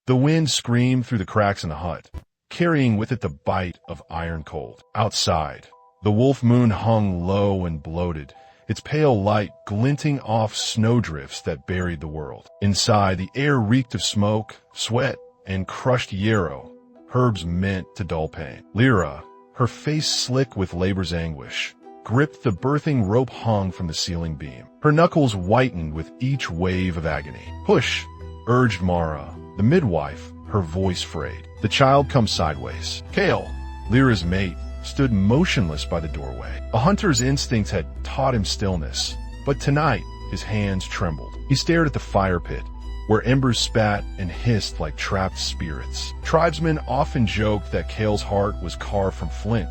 The wind screamed through the cracks in the hut, carrying with it the bite of iron cold. Outside, the wolf moon hung low and bloated, its pale light glinting off snowdrifts that buried the world. Inside, the air reeked of smoke, sweat, and crushed yarrow, herbs meant to dull pain. Lyra, her face slick with labor's anguish, gripped the birthing rope hung from the ceiling beam. Her knuckles whitened with each wave of agony. "Push," urged Mara, the midwife, her voice frayed. The child comes sideways. Kale, Lyra's mate, stood motionless by the doorway. A hunter's instincts had taught him stillness, but tonight his hands trembled. He stared at the fire pit, where embers spat and hissed like trapped spirits. Tribesmen often joked that Kale's heart was carved from flint,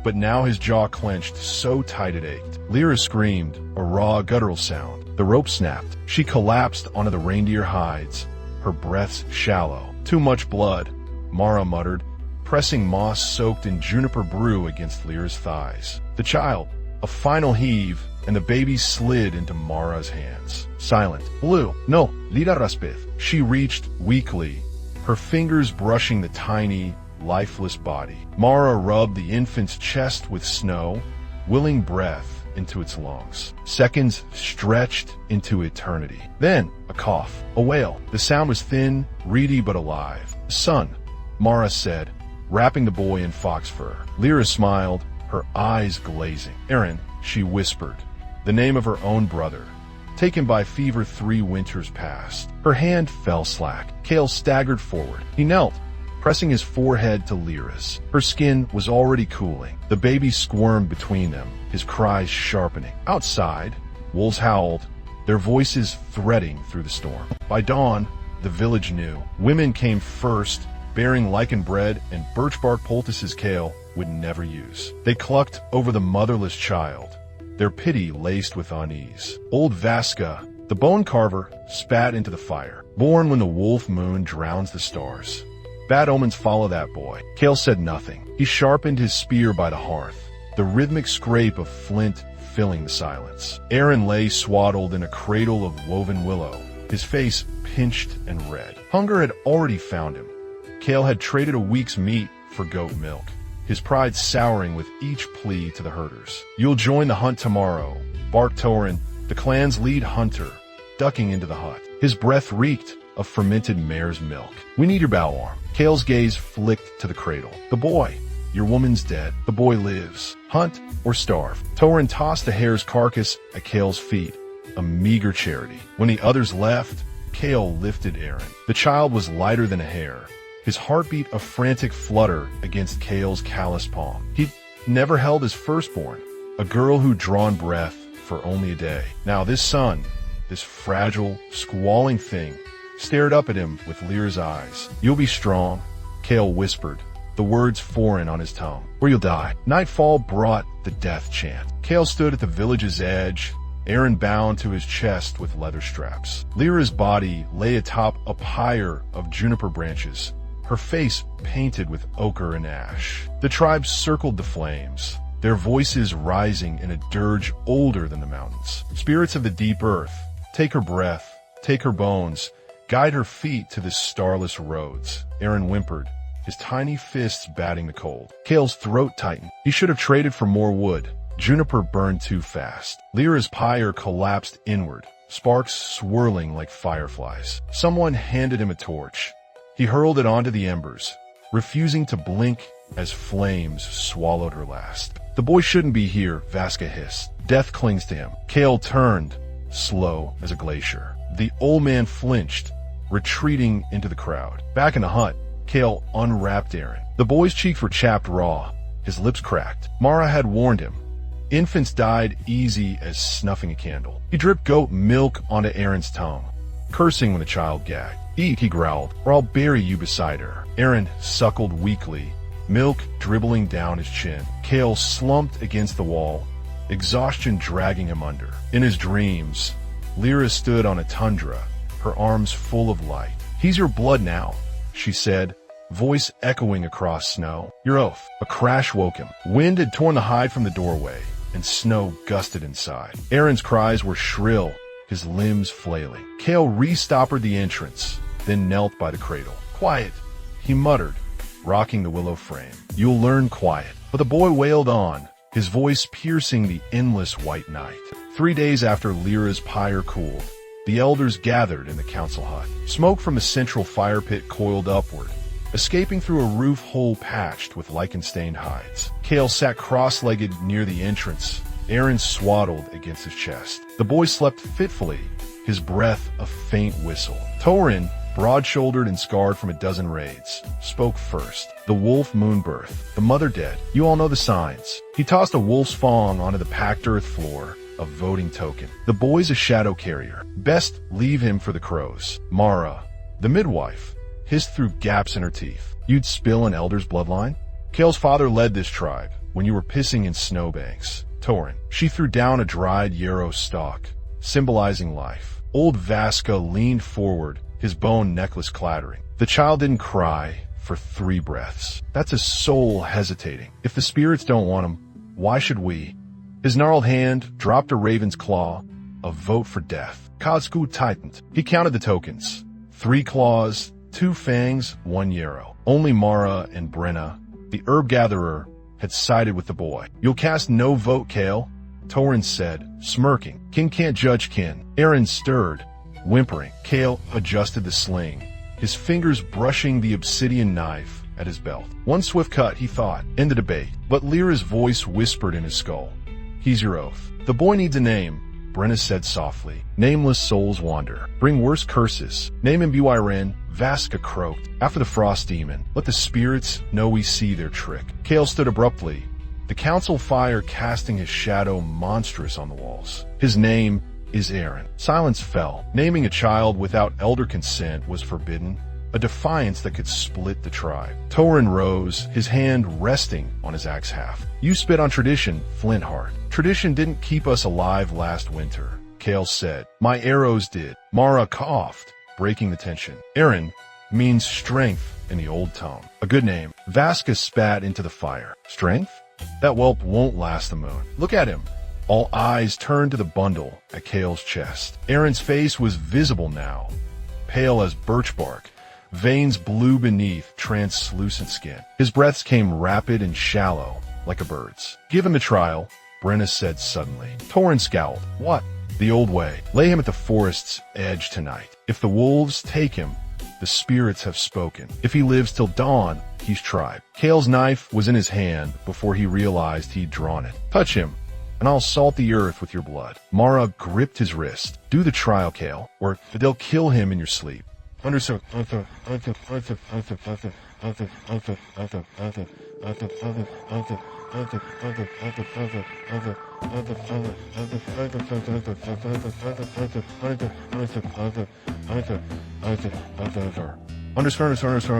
but now his jaw clenched so tight it ached. Lyra screamed, a raw, guttural sound. The rope snapped. She collapsed onto the reindeer hides, her breaths shallow. "Too much blood," Mara muttered, pressing moss soaked in juniper brew against Lyra's thighs. The child, a final heave, and the baby slid into Mara's hands. Silent. "Blue. No, Lida Raspith." She reached weakly, her fingers brushing the tiny, lifeless body. Mara rubbed the infant's chest with snow, willing breath into its lungs. Seconds stretched into eternity. Then, a cough, a wail. The sound was thin, reedy but alive. "Son," Mara said, wrapping the boy in fox fur. Lyra smiled, her eyes glazing. "Arin," she whispered, the name of her own brother, taken by fever 3 winters past. Her hand fell slack. Kale staggered forward. He knelt, pressing his forehead to Lyra's. Her skin was already cooling. The baby squirmed between them, his cries sharpening. Outside, wolves howled, their voices threading through the storm. By dawn, the village knew. Women came first, bearing lichen bread and birch bark poultices Kale would never use. They clucked over the motherless child, their pity laced with unease. Old Vaska, the bone carver, spat into the fire. "Born when the wolf moon drowns the stars. Bad omens follow that boy." Kale said nothing. He sharpened his spear by the hearth, the rhythmic scrape of flint filling the silence. Arin lay swaddled in a cradle of woven willow, his face pinched and red. Hunger had already found him. Kale had traded a week's meat for goat milk, his pride souring with each plea to the herders. "You'll join the hunt tomorrow," barked Torin, the clan's lead hunter, ducking into the hut. His breath reeked of fermented mare's milk. "We need your bow arm." Kale's gaze flicked to the cradle. "The boy. Your woman's dead. The boy lives. Hunt or starve." Torin tossed the hare's carcass at Kale's feet, a meager charity. When the others left, Kale lifted Arin. The child was lighter than a hare, his heartbeat a frantic flutter against Kale's calloused palm. He'd never held his firstborn, a girl who'd drawn breath for only a day. Now this son, this fragile, squalling thing, stared up at him with Lyra's eyes. "You'll be strong," Kale whispered, the words foreign on his tongue, "or you'll die." Nightfall brought the death chant. Kale stood at the village's edge, Arin bound to his chest with leather straps. Lyra's body lay atop a pyre of juniper branches, her face painted with ochre and ash. The tribes circled the flames, their voices rising in a dirge older than the mountains. "Spirits of the deep earth, take her breath, take her bones, guide her feet to the starless roads," Arin whimpered, his tiny fists batting the cold. Kale's throat tightened. He should have traded for more wood. Juniper burned too fast. Lyra's pyre collapsed inward, sparks swirling like fireflies. Someone handed him a torch. He hurled it onto the embers, refusing to blink as flames swallowed her last. "The boy shouldn't be here," Vaska hissed. "Death clings to him." Kale turned, slow as a glacier. The old man flinched, retreating into the crowd. Back in the hut, Kale unwrapped Arin. The boy's cheeks were chapped raw, his lips cracked. Mara had warned him. Infants died easy as snuffing a candle. He dripped goat milk onto Arin's tongue, cursing when the child gagged. "Eat," he growled, "or I'll bury you beside her." Arin suckled weakly, milk dribbling down his chin. Kale slumped against the wall, exhaustion dragging him under. In his dreams, Lyra stood on a tundra, her arms full of light. "He's your blood now," she said, voice echoing across snow. "Your oath." A crash woke him. Wind had torn the hide from the doorway, and snow gusted inside. Arin's cries were shrill, his limbs flailing. Kale restoppered the entrance, then knelt by the cradle. Quiet, he muttered, rocking the willow frame. You'll learn quiet. But the boy wailed on, his voice piercing the endless white night. 3 days after Lyra's pyre cooled, the elders gathered in the council hut. Smoke from the central fire pit coiled upward, escaping through a roof hole patched with lichen-stained hides. Kale sat cross-legged near the entrance, Arin swaddled against his chest. The boy slept fitfully, his breath a faint whistle. Torin, broad-shouldered and scarred from a dozen raids, spoke first. The wolf moonbirth, the mother dead. You all know the signs. He tossed a wolf's fong onto the packed earth floor, a voting token. The boy's a shadow carrier. Best leave him for the crows. Mara, the midwife, hissed through gaps in her teeth. You'd spill an elder's bloodline? Kale's father led this tribe when you were pissing in snowbanks. Torin, she threw down a dried yarrow stalk, symbolizing life. Old Vaska leaned forward, his bone necklace clattering. The child didn't cry for 3 breaths. That's his soul hesitating. If the spirits don't want him, why should we? His gnarled hand dropped a raven's claw, a vote for death. Kazku tightened. He counted the tokens. 3 claws, 2 fangs, 1 yarrow. Only Mara and Brenna, the herb gatherer, had sided with the boy. You'll cast no vote, Kale, Torin said, smirking. Kin can't judge kin. Arin stirred, whimpering. Kale adjusted the sling, his fingers brushing the obsidian knife at his belt. One swift cut, he thought, end the debate. But Lyra's voice whispered in his skull. He's your oath. The boy needs a name, Brenna said softly. Nameless souls wander. Bring worse curses. Name him Arin. Vaska croaked. After the frost demon, let the spirits know we see their trick. Kale stood abruptly, the council fire casting his shadow monstrous on the walls. His name is Arin. Silence fell. Naming a child without elder consent was forbidden, a defiance that could split the tribe. Torin rose, his hand resting on his axe haft. You spit on tradition, Flintheart. Tradition didn't keep us alive last winter, Kale said. My arrows did. Mara coughed, breaking the tension. Arin means strength in the old tongue. A good name. Vaska spat into the fire. Strength? That whelp won't last the moon. Look at him. All eyes turned to the bundle at Kale's chest. Arin's face was visible now, pale as birch bark, veins blue beneath translucent skin. His breaths came rapid and shallow, like a bird's. Give him a trial, Brenna said suddenly. Torin scowled. What? The old way. Lay him at the forest's edge tonight. If the wolves take him, the spirits have spoken. If he lives till dawn, he's tried. Kale's knife was in his hand before he realized he'd drawn it. Touch him, and I'll salt the earth with your blood. Mara gripped his wrist. Do the trial, Kale, or they'll kill him in your sleep. Understood.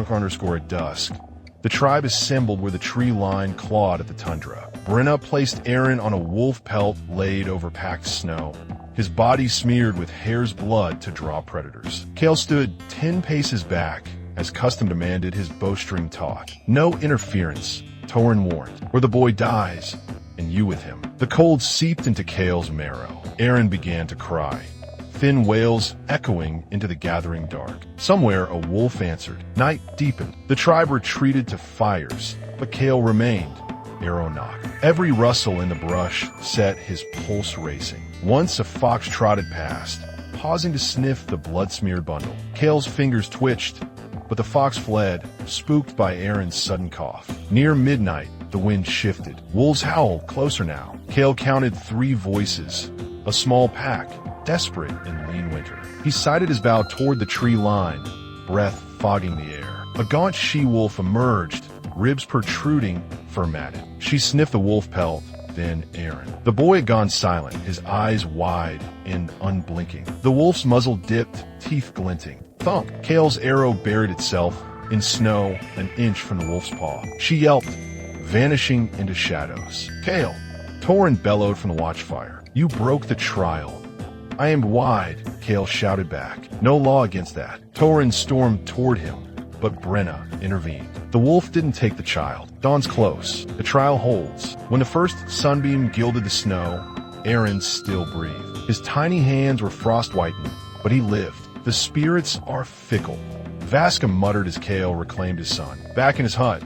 Underscore at dusk. The tribe assembled where the tree line clawed at the tundra. Brenna placed Arin on a wolf pelt laid over packed snow, his body smeared with hare's blood to draw predators. Kale stood 10 paces back, as custom demanded, his bowstring taut. No interference, Torin warned, or the boy dies, and you with him. The cold seeped into Kale's marrow. Arin began to cry, thin wails echoing into the gathering dark. Somewhere a wolf answered. Night deepened. The tribe retreated to fires, but Kale remained, arrow nocked. Every rustle in the brush set his pulse racing. Once a fox trotted past, pausing to sniff the blood-smeared bundle. Kale's fingers twitched, but the fox fled, spooked by Arin's sudden cough. Near midnight, the wind shifted. Wolves howled closer now. Kale counted 3 voices, a small pack, desperate in lean winter. He sighted his bow toward the tree line, breath fogging the air. A gaunt she-wolf emerged, ribs protruding, fur matted. She sniffed the wolf pelt, then Arin. The boy had gone silent, his eyes wide and unblinking. The wolf's muzzle dipped, teeth glinting. Thunk! Kale's arrow buried itself in snow an inch from the wolf's paw. She yelped, vanishing into shadows. Kale! Torin bellowed from the watchfire. You broke the trial. I aimed wide, Kale shouted back. No law against that. Torin stormed toward him, but Brenna intervened. The wolf didn't take the child. Dawn's close. The trial holds. When the first sunbeam gilded the snow, Arin still breathed. His tiny hands were frost-whitened, but he lived. The spirits are fickle. Vaska muttered as Kale reclaimed his son. Back in his hut,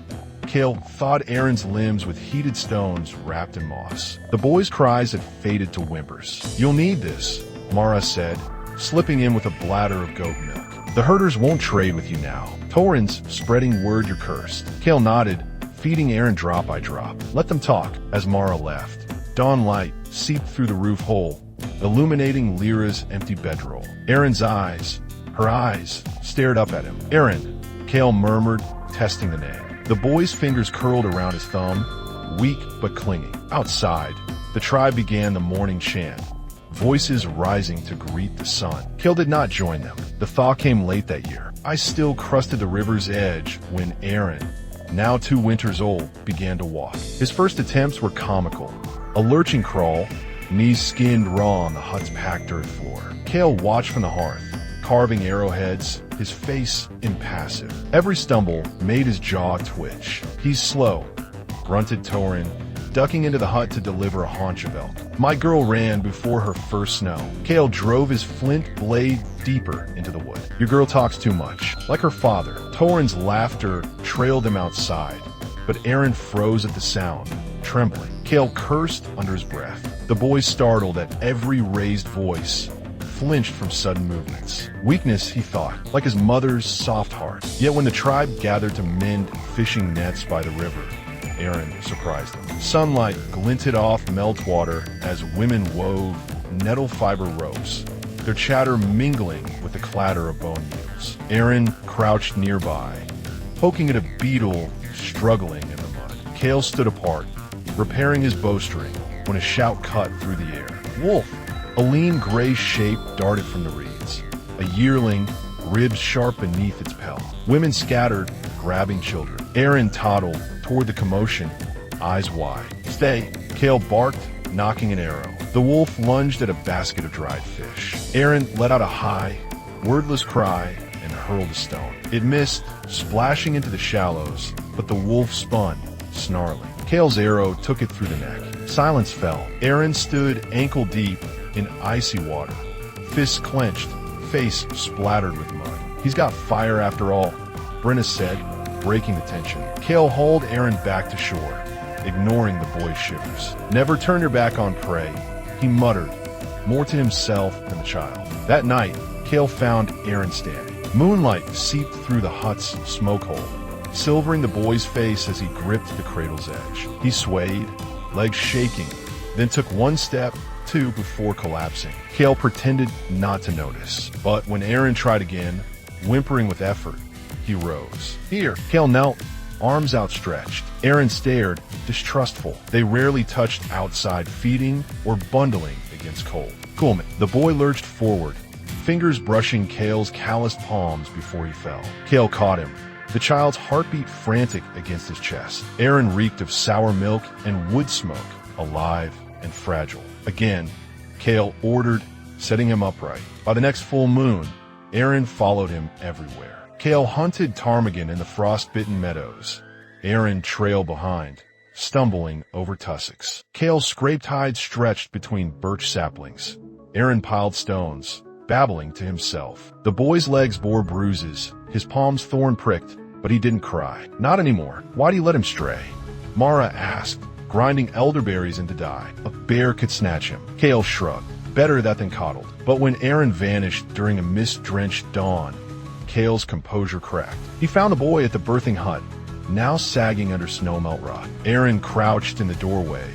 Kale thawed Arin's limbs with heated stones wrapped in moss. The boy's cries had faded to whimpers. "You'll need this," Mara said, slipping in with a bladder of goat milk. "The herders won't trade with you now. Torin's spreading word you're cursed." Kale nodded, feeding Arin drop by drop. "Let them talk," as Mara left. Dawn light seeped through the roof hole, illuminating Lyra's empty bedroll. Arin's eyes, her eyes, stared up at him. "Arin," Kale murmured, testing the name. The boy's fingers curled around his thumb, weak but clinging. Outside, the tribe began the morning chant, voices rising to greet the sun. Kale did not join them. The thaw came late that year. Ice still crusted the river's edge when Arin, now 2 winters old, began to walk. His first attempts were comical. A lurching crawl, knees skinned raw on the hut's packed earth floor. Kale watched from the hearth, carving arrowheads, his face impassive. Every stumble made his jaw twitch. "He's slow," grunted Torin, ducking into the hut to deliver a haunch of elk. "My girl ran before her first snow." Kale drove his flint blade deeper into the wood. "Your girl talks too much, like her father." Torin's laughter trailed him outside, but Arin froze at the sound, trembling. Kale cursed under his breath. The boy, startled at every raised voice, flinched from sudden movements. Weakness, he thought, like his mother's soft heart. Yet when the tribe gathered to mend fishing nets by the river, Arin surprised him. Sunlight glinted off meltwater as women wove nettle fiber ropes, their chatter mingling with the clatter of bone meals. Arin crouched nearby, poking at a beetle struggling in the mud. Kale stood apart, repairing his bowstring, when a shout cut through the air. "Wolf!" A lean gray shape darted from the reeds, a yearling, ribs sharp beneath its pelt. Women scattered, grabbing children. Arin toddled toward the commotion, eyes wide. "Stay!" Kale barked, knocking an arrow. The wolf lunged at a basket of dried fish. Arin let out a high, wordless cry and hurled a stone. It missed, splashing into the shallows, but the wolf spun, snarling. Kale's arrow took it through the neck. Silence fell. Arin stood ankle deep in icy water, fists clenched, face splattered with mud. "He's got fire after all," Brenna said, breaking the tension. Kale hauled Arin back to shore, ignoring the boy's shivers. "Never turn your back on prey," he muttered, more to himself than the child. That night, Kale found Arin standing. Moonlight seeped through the hut's smoke hole, silvering the boy's face as he gripped the cradle's edge. He swayed, legs shaking, then took one step, 2 before collapsing. Kale pretended not to notice, but when Arin tried again, whimpering with effort, he rose. "Here." Kale knelt, arms outstretched. Arin stared, distrustful. They rarely touched outside, feeding or bundling against cold. "Cool." The boy lurched forward, fingers brushing Kale's calloused palms before he fell. Kale caught him, the child's heartbeat frantic against his chest. Arin reeked of sour milk and wood smoke, alive and fragile. Again, Kale ordered, setting him upright. By the next full moon, Arin followed him everywhere. Kale hunted ptarmigan in the frost-bitten meadows. Arin trailed behind, stumbling over tussocks. Kale's scraped hide stretched between birch saplings. Arin piled stones, babbling to himself. The boy's legs bore bruises, his palms thorn-pricked, but he didn't cry. Not anymore. Why'd he let him stray? Mara asked, grinding elderberries into dye. A bear could snatch him. Kale shrugged. Better that than coddled. But when Arin vanished during a mist-drenched dawn, Kale's composure cracked. He found the boy at the birthing hut, now sagging under snowmelt rot. Arin crouched in the doorway,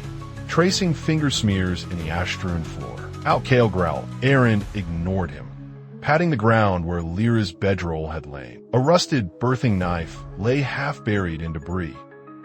tracing finger smears in the ash-strewn floor. Out Kale growled. Arin ignored him, patting the ground where Lyra's bedroll had lain. A rusted birthing knife lay half-buried in debris.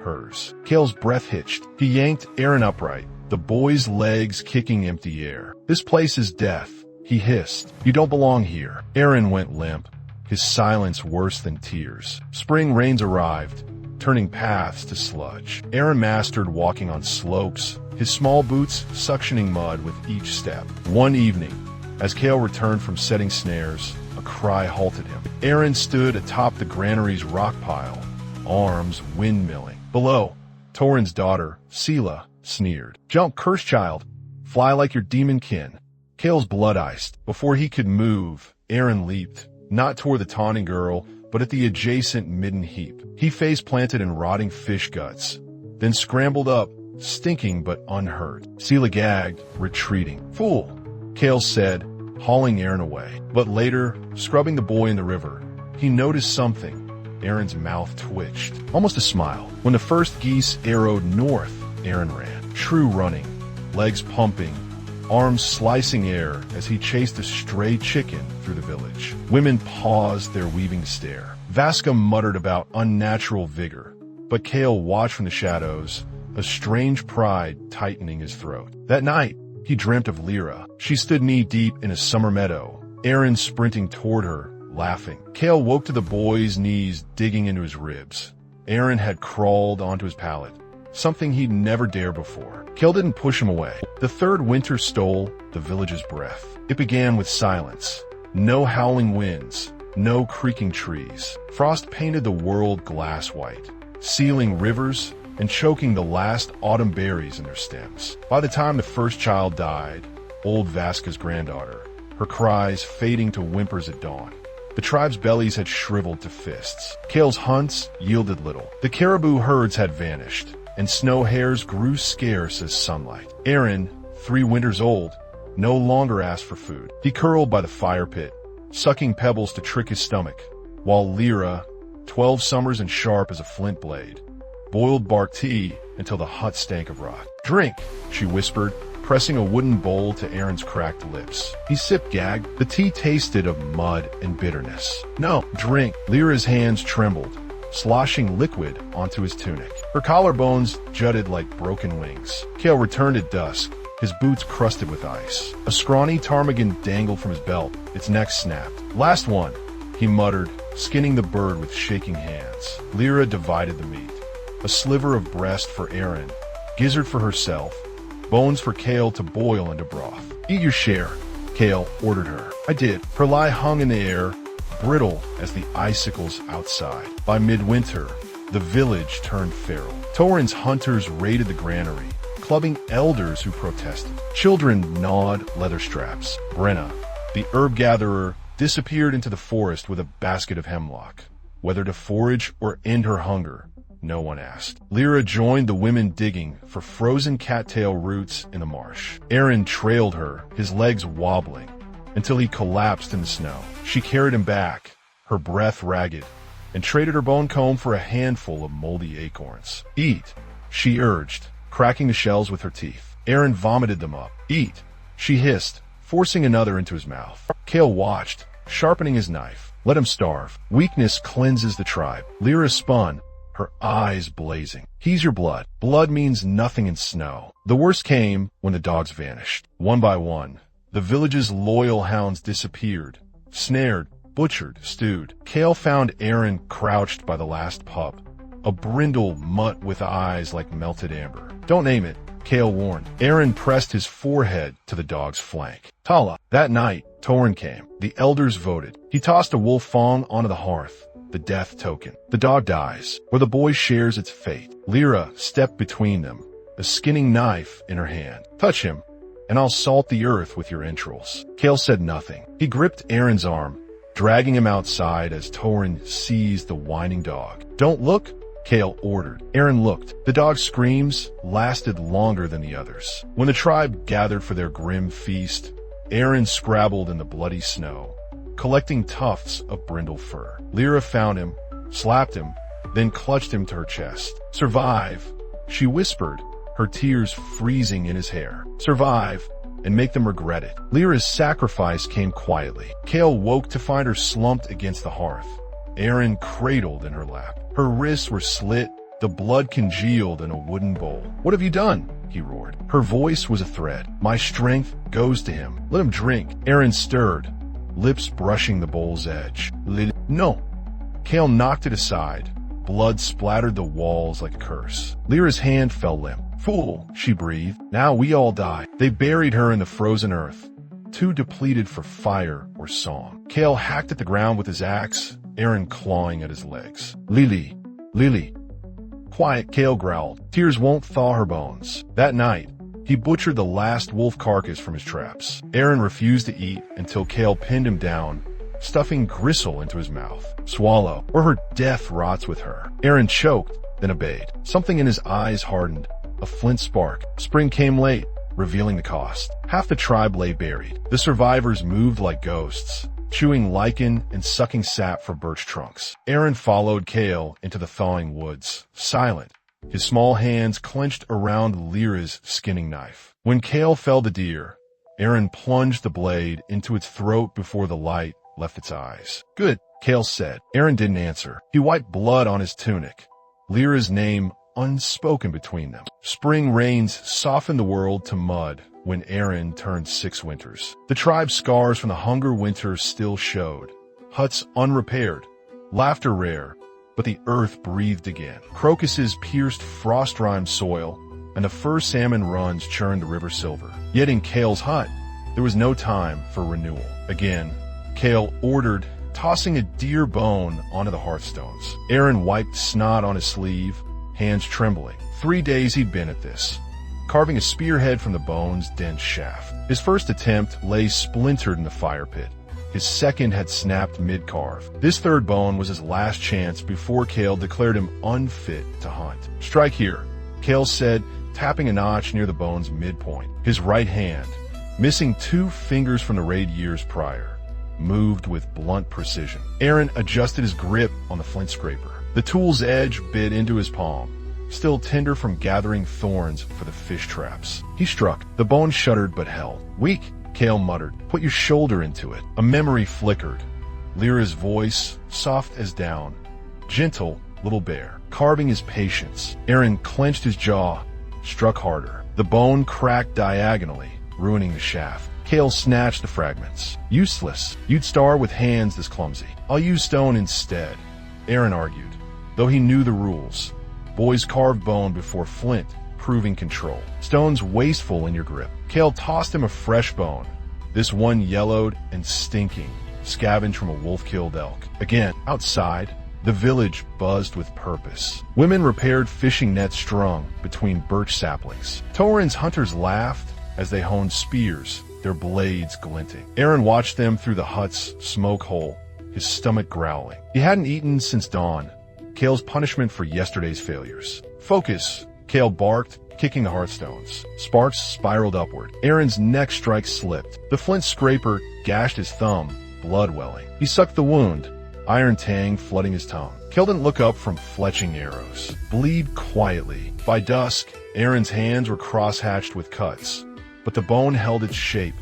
Hers. Kale's breath hitched. He yanked Arin upright, the boy's legs kicking empty air. "This place is death," he hissed. "You don't belong here." Arin went limp, his silence worse than tears. Spring rains arrived, turning paths to sludge. Arin mastered walking on slopes, his small boots suctioning mud with each step. One evening, as Kale returned from setting snares, a cry halted him. Arin stood atop the granary's rock pile, arms windmilling. Below, Torin's daughter, Sela, sneered. "Jump, curse child! Fly like your demon kin." Kale's blood iced. Before he could move, Arin leaped, not toward the taunting girl, but but at the adjacent midden heap. He face-planted in rotting fish guts, then scrambled up, stinking but unhurt. Sela gagged, retreating. "Fool," Kale said, hauling Arin away. But later, scrubbing the boy in the river, he noticed something. Arin's mouth twitched, almost a smile. When the first geese arrowed north, Arin ran, true running, legs pumping, arms slicing air as he chased a stray chicken through the village. Women paused their weaving stare. Vasca muttered about unnatural vigor, but Kale watched from the shadows, a strange pride tightening his throat. That night, he dreamt of Lyra. She stood knee-deep in a summer meadow, Arin sprinting toward her, laughing. Kale woke to the boy's knees digging into his ribs. Arin had crawled onto his palate, something he'd never dared before. Kale didn't push him away. The third winter stole the village's breath. It began with silence. No howling winds, no creaking trees. Frost painted the world glass white, sealing rivers and choking the last autumn berries in their stems. By the time the first child died, old Vasca's granddaughter, her cries fading to whimpers at dawn, the tribe's bellies had shriveled to fists. Kale's hunts yielded little. The caribou herds had vanished, and snow hares grew scarce as sunlight. Arin, 3 winters old, no longer asked for food. He curled by the fire pit, sucking pebbles to trick his stomach, while Lyra, 12 summers and sharp as a flint blade, boiled bark tea until the hut stank of rot. "Drink," she whispered, pressing a wooden bowl to Arin's cracked lips. He sipped, gagged. The tea tasted of mud and bitterness. "No, drink." Lyra's hands trembled, sloshing liquid onto his tunic. Her collarbones jutted like broken wings. Kale returned at dusk, his boots crusted with ice. A scrawny ptarmigan dangled from his belt, its neck snapped. "Last one," he muttered, skinning the bird with shaking hands. Lyra divided the meat. A sliver of breast for Arin, gizzard for herself, bones for Kale to boil into broth. "Eat your share," Kale ordered her. I did. Her lie hung in the air, brittle as the icicles outside. By midwinter, the village turned feral. Torin's hunters raided the granary, clubbing elders who protested. Children gnawed leather straps. Brenna, the herb gatherer, disappeared into the forest with a basket of hemlock. Whether to forage or end her hunger, no one asked. Lyra joined the women digging for frozen cattail roots in the marsh. Arin trailed her, his legs wobbling, until he collapsed in the snow. She carried him back, her breath ragged, and traded her bone comb for a handful of moldy acorns. "Eat," she urged, cracking the shells with her teeth. Arin vomited them up. "Eat," she hissed, forcing another into his mouth. Kale watched, sharpening his knife. Let him starve. Weakness cleanses the tribe. Lyra spun, her eyes blazing. "He's your blood." Blood means nothing in snow. The worst came when the dogs vanished. One by one, the village's loyal hounds disappeared, snared, butchered, stewed. Kale found Arin crouched by the last pup, a brindle mutt with eyes like melted amber. "Don't name it," Kale warned. Arin pressed his forehead to the dog's flank. Tala. That night, Torin came. The elders voted. He tossed a wolf fawn onto the hearth, the death token. The dog dies, or the boy shares its fate. Lyra stepped between them, a skinning knife in her hand. "Touch him, and I'll salt the earth with your entrails." Kale said nothing. He gripped Arin's arm, dragging him outside as Torin seized the whining dog. "Don't look," Kale ordered. Arin looked. The dog's screams lasted longer than the others. When the tribe gathered for their grim feast, Arin scrabbled in the bloody snow, collecting tufts of brindle fur. Lyra found him, slapped him, then clutched him to her chest. "Survive," she whispered, her tears freezing in his hair. "Survive, and make them regret it." Lyra's sacrifice came quietly. Kale woke to find her slumped against the hearth, Arin cradled in her lap. Her wrists were slit, the blood congealed in a wooden bowl. "What have you done?" he roared. Her voice was a threat. "My strength goes to him. Let him drink." Arin stirred, lips brushing the bowl's edge. "No." Kale knocked it aside. Blood splattered the walls like a curse. Lyra's hand fell limp. "Fool," she breathed. "Now we all die." They buried her in the frozen earth, too depleted for fire or song. Kale hacked at the ground with his axe, Arin clawing at his legs. Lily. Quiet, Kale growled. Tears won't thaw her bones. That night, he butchered the last wolf carcass from his traps. Arin refused to eat until Kale pinned him down, stuffing gristle into his mouth. Swallow, or her death rots with her. Arin choked, then obeyed. Something in his eyes hardened. A flint spark. Spring came late, revealing the cost. Half the tribe lay buried. The survivors moved like ghosts, chewing lichen and sucking sap for birch trunks. Arin followed Kale into the thawing woods, silent, his small hands clenched around Lyra's skinning knife. When Kale felled the deer, Arin plunged the blade into its throat before the light left its eyes. Good, Kale said. Arin didn't answer. He wiped blood on his tunic, Lyra's name unspoken between them. Spring rains softened the world to mud when Arin turned 6 winters. The tribe's scars from the hunger winter still showed. Huts unrepaired, laughter rare, but the earth breathed again. Crocuses pierced frost-rimed soil, and the fur salmon runs churned the river silver. Yet in Kale's hut, there was no time for renewal. Again, Kale ordered, tossing a deer bone onto the hearthstones. Arin wiped snot on his sleeve, hands trembling. 3 days he'd been at this, carving a spearhead from the bone's dense shaft. His first attempt lay splintered in the fire pit. His second had snapped mid-carve. This third bone was his last chance before Kale declared him unfit to hunt. Strike here, Kale said, tapping a notch near the bone's midpoint. His right hand, missing 2 fingers from the raid years prior, moved with blunt precision. Arin adjusted his grip on the flint scraper. The tool's edge bit into his palm, still tender from gathering thorns for the fish traps. He struck. The bone shuddered but held. Weak, Kale muttered. Put your shoulder into it. A memory flickered. Lyra's voice, soft as down, gentle, little bear, carving his patience. Arin clenched his jaw, struck harder. The bone cracked diagonally, ruining the shaft. Kale snatched the fragments. Useless. You'd star with hands this clumsy. I'll use stone instead, Arin argued, though he knew the rules. Boys carved bone before flint, proving control. Stone's wasteful in your grip. Kale tossed him a fresh bone, this one yellowed and stinking, scavenged from a wolf-killed elk. Again, outside, the village buzzed with purpose. Women repaired fishing nets strung between birch saplings. Tauren's hunters laughed as they honed spears, their blades glinting. Arin watched them through the hut's smoke hole, his stomach growling. He hadn't eaten since dawn, Kale's punishment for yesterday's failures. Focus, Kale barked, kicking the hearthstones. Sparks spiraled upward. Arin's neck strike slipped. The flint scraper gashed his thumb, blood welling. He sucked the wound, iron tang flooding his tongue. Kale didn't look up from fletching arrows. Bleed quietly. By dusk, Arin's hands were cross-hatched with cuts, but the bone held its shape,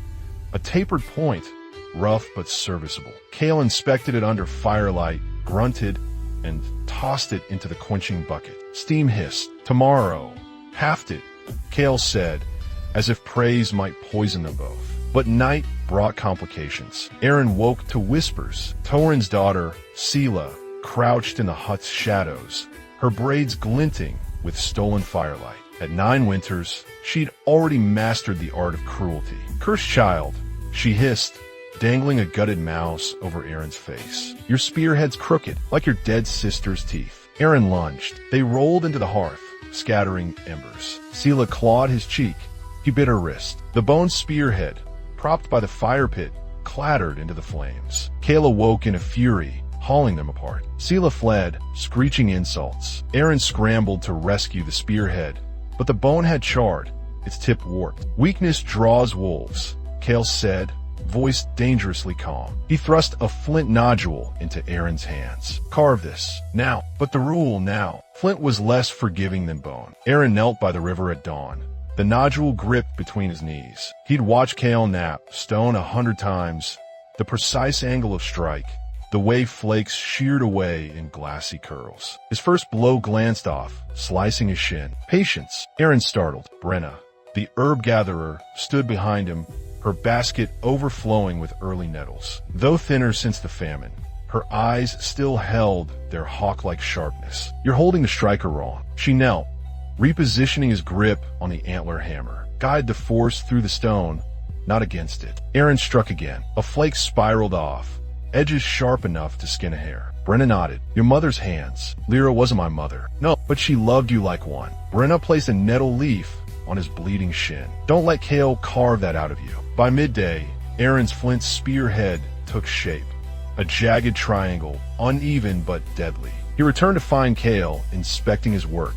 a tapered point, rough but serviceable. Kale inspected it under firelight, grunted, and tossed it into the quenching bucket. Steam hissed. Tomorrow. Haft it, Kale said, as if praise might poison them both. But night brought complications. Arin woke to whispers. Tauren's daughter, Sela, crouched in the hut's shadows, her braids glinting with stolen firelight. At 9 winters, she'd already mastered the art of cruelty. Cursed child, she hissed, dangling a gutted mouse over Arin's face. Your spearhead's crooked, like your dead sister's teeth. Arin lunged. They rolled into the hearth, scattering embers. Sela clawed his cheek. He bit her wrist. The bone spearhead, propped by the fire pit, clattered into the flames. Kale awoke in a fury, hauling them apart. Sela fled, screeching insults. Arin scrambled to rescue the spearhead, but the bone had charred, its tip warped. Weakness draws wolves, Kale said, voice dangerously calm. He thrust a flint nodule into Arin's hands. Carve this, now. But the rule now. Flint was less forgiving than bone. Arin knelt by the river at dawn, the nodule gripped between his knees. He'd watched Kale nap, stone 100 times, the precise angle of strike, the way flakes sheared away in glassy curls. His first blow glanced off, slicing his shin. Patience. Arin startled. Brenna, the herb gatherer, stood behind him, her basket overflowing with early nettles. Though thinner since the famine, her eyes still held their hawk-like sharpness. You're holding the striker wrong. She knelt, repositioning his grip on the antler hammer. Guide the force through the stone, not against it. Arin struck again. A flake spiraled off, edges sharp enough to skin a hair. Brenna nodded. Your mother's hands. Lyra wasn't my mother. No, but she loved you like one. Brenna placed a nettle leaf on his bleeding shin. Don't let Kale carve that out of you. By midday, Arin's flint spearhead took shape. a jagged triangle, uneven but deadly. He returned to find Kale inspecting his work,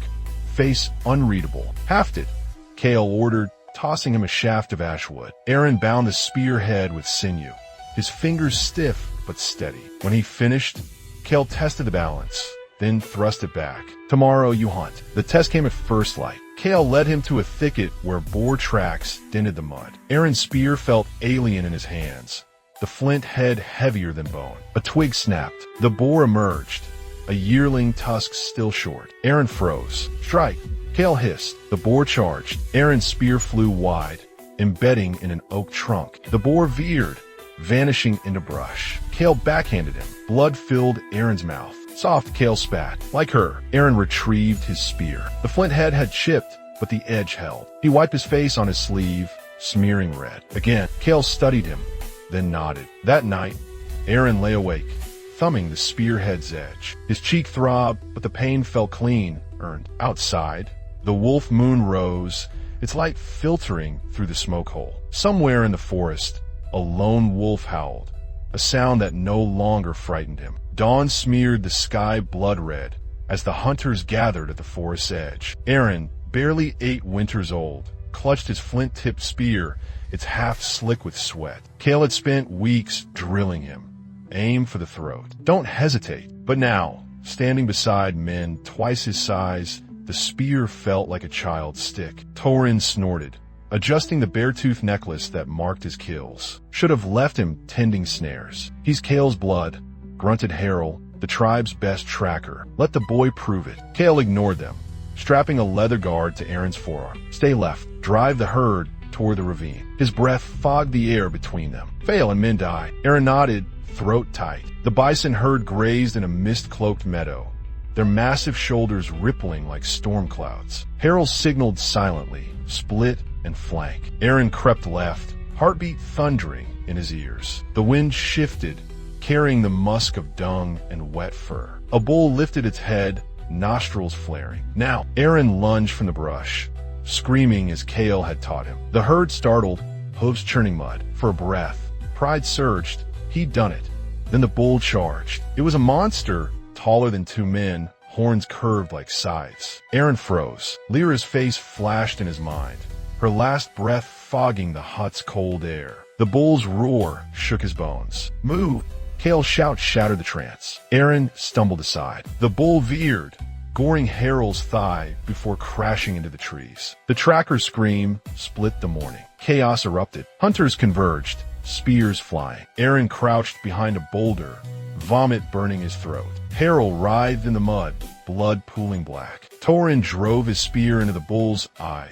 face unreadable. "Haft it," Kale ordered, tossing him a shaft of ashwood. Arin bound the spear head with sinew, his fingers stiff but steady. When he finished, Kale tested the balance, then thrust it back. "Tomorrow you hunt." The test came at first light. Kale led him to a thicket where boar tracks dented the mud. Arin's spear felt alien in his hands, the flint head heavier than bone. A twig snapped. The boar emerged, a yearling tusk still short. Arin froze. "Strike!" Kale hissed. The boar charged. Arin's spear flew wide, embedding in an oak trunk. The boar veered, vanishing into brush. Kale backhanded him. Blood filled Arin's mouth. "Soft," Kale spat. "Like her." Arin retrieved his spear. The flint head had chipped, but the edge held. He wiped his face on his sleeve, smearing red. Again, Kale studied him, then nodded. That night, Arin lay awake, thumbing the spearhead's edge. His cheek throbbed, but the pain felt clean, earned. Outside, the wolf moon rose, its light filtering through the smoke hole. Somewhere in the forest, a lone wolf howled, a sound that no longer frightened him. Dawn smeared the sky blood red as the hunters gathered at the forest's edge. Arin, barely 8 winters old, clutched his flint-tipped spear, its half slick with sweat. Kale had spent weeks drilling him. Aim for the throat. Don't hesitate. But now, standing beside men twice his size, the spear felt like a child's stick. Arin snorted, adjusting the bear-tooth necklace that marked his kills. Should have left him tending snares. "He's Kale's blood," grunted Harold, the tribe's best tracker. "Let the boy prove it." Kale ignored them, strapping a leather guard to Arin's forearm. "Stay left. Drive the herd toward the ravine." His breath fogged the air between them. "Fail and men die." Arin nodded, throat tight. The bison herd grazed in a mist-cloaked meadow, their massive shoulders rippling like storm clouds. Harold signaled silently, split and flank. Arin crept left, heartbeat thundering in his ears. The wind shifted, carrying the musk of dung and wet fur. A bull lifted its head, nostrils flaring. Now, Arin lunged from the brush, screaming as Kale had taught him. The herd startled, hooves churning mud. For a breath, pride surged. He'd done it. Then the bull charged. It was a monster, taller than 2 men, horns curved like scythes. Arin froze. Lyra's face flashed in his mind, her last breath fogging the hut's cold air. The bull's roar shook his bones. "Move!" Kale's shout shattered the trance. Arin stumbled aside. The bull veered, goring Harold's thigh before crashing into the trees. The tracker's scream split the morning. Chaos erupted. Hunters converged, spears flying. Arin crouched behind a boulder, vomit burning his throat. Harold writhed in the mud, blood pooling black. Arin drove his spear into the bull's eye,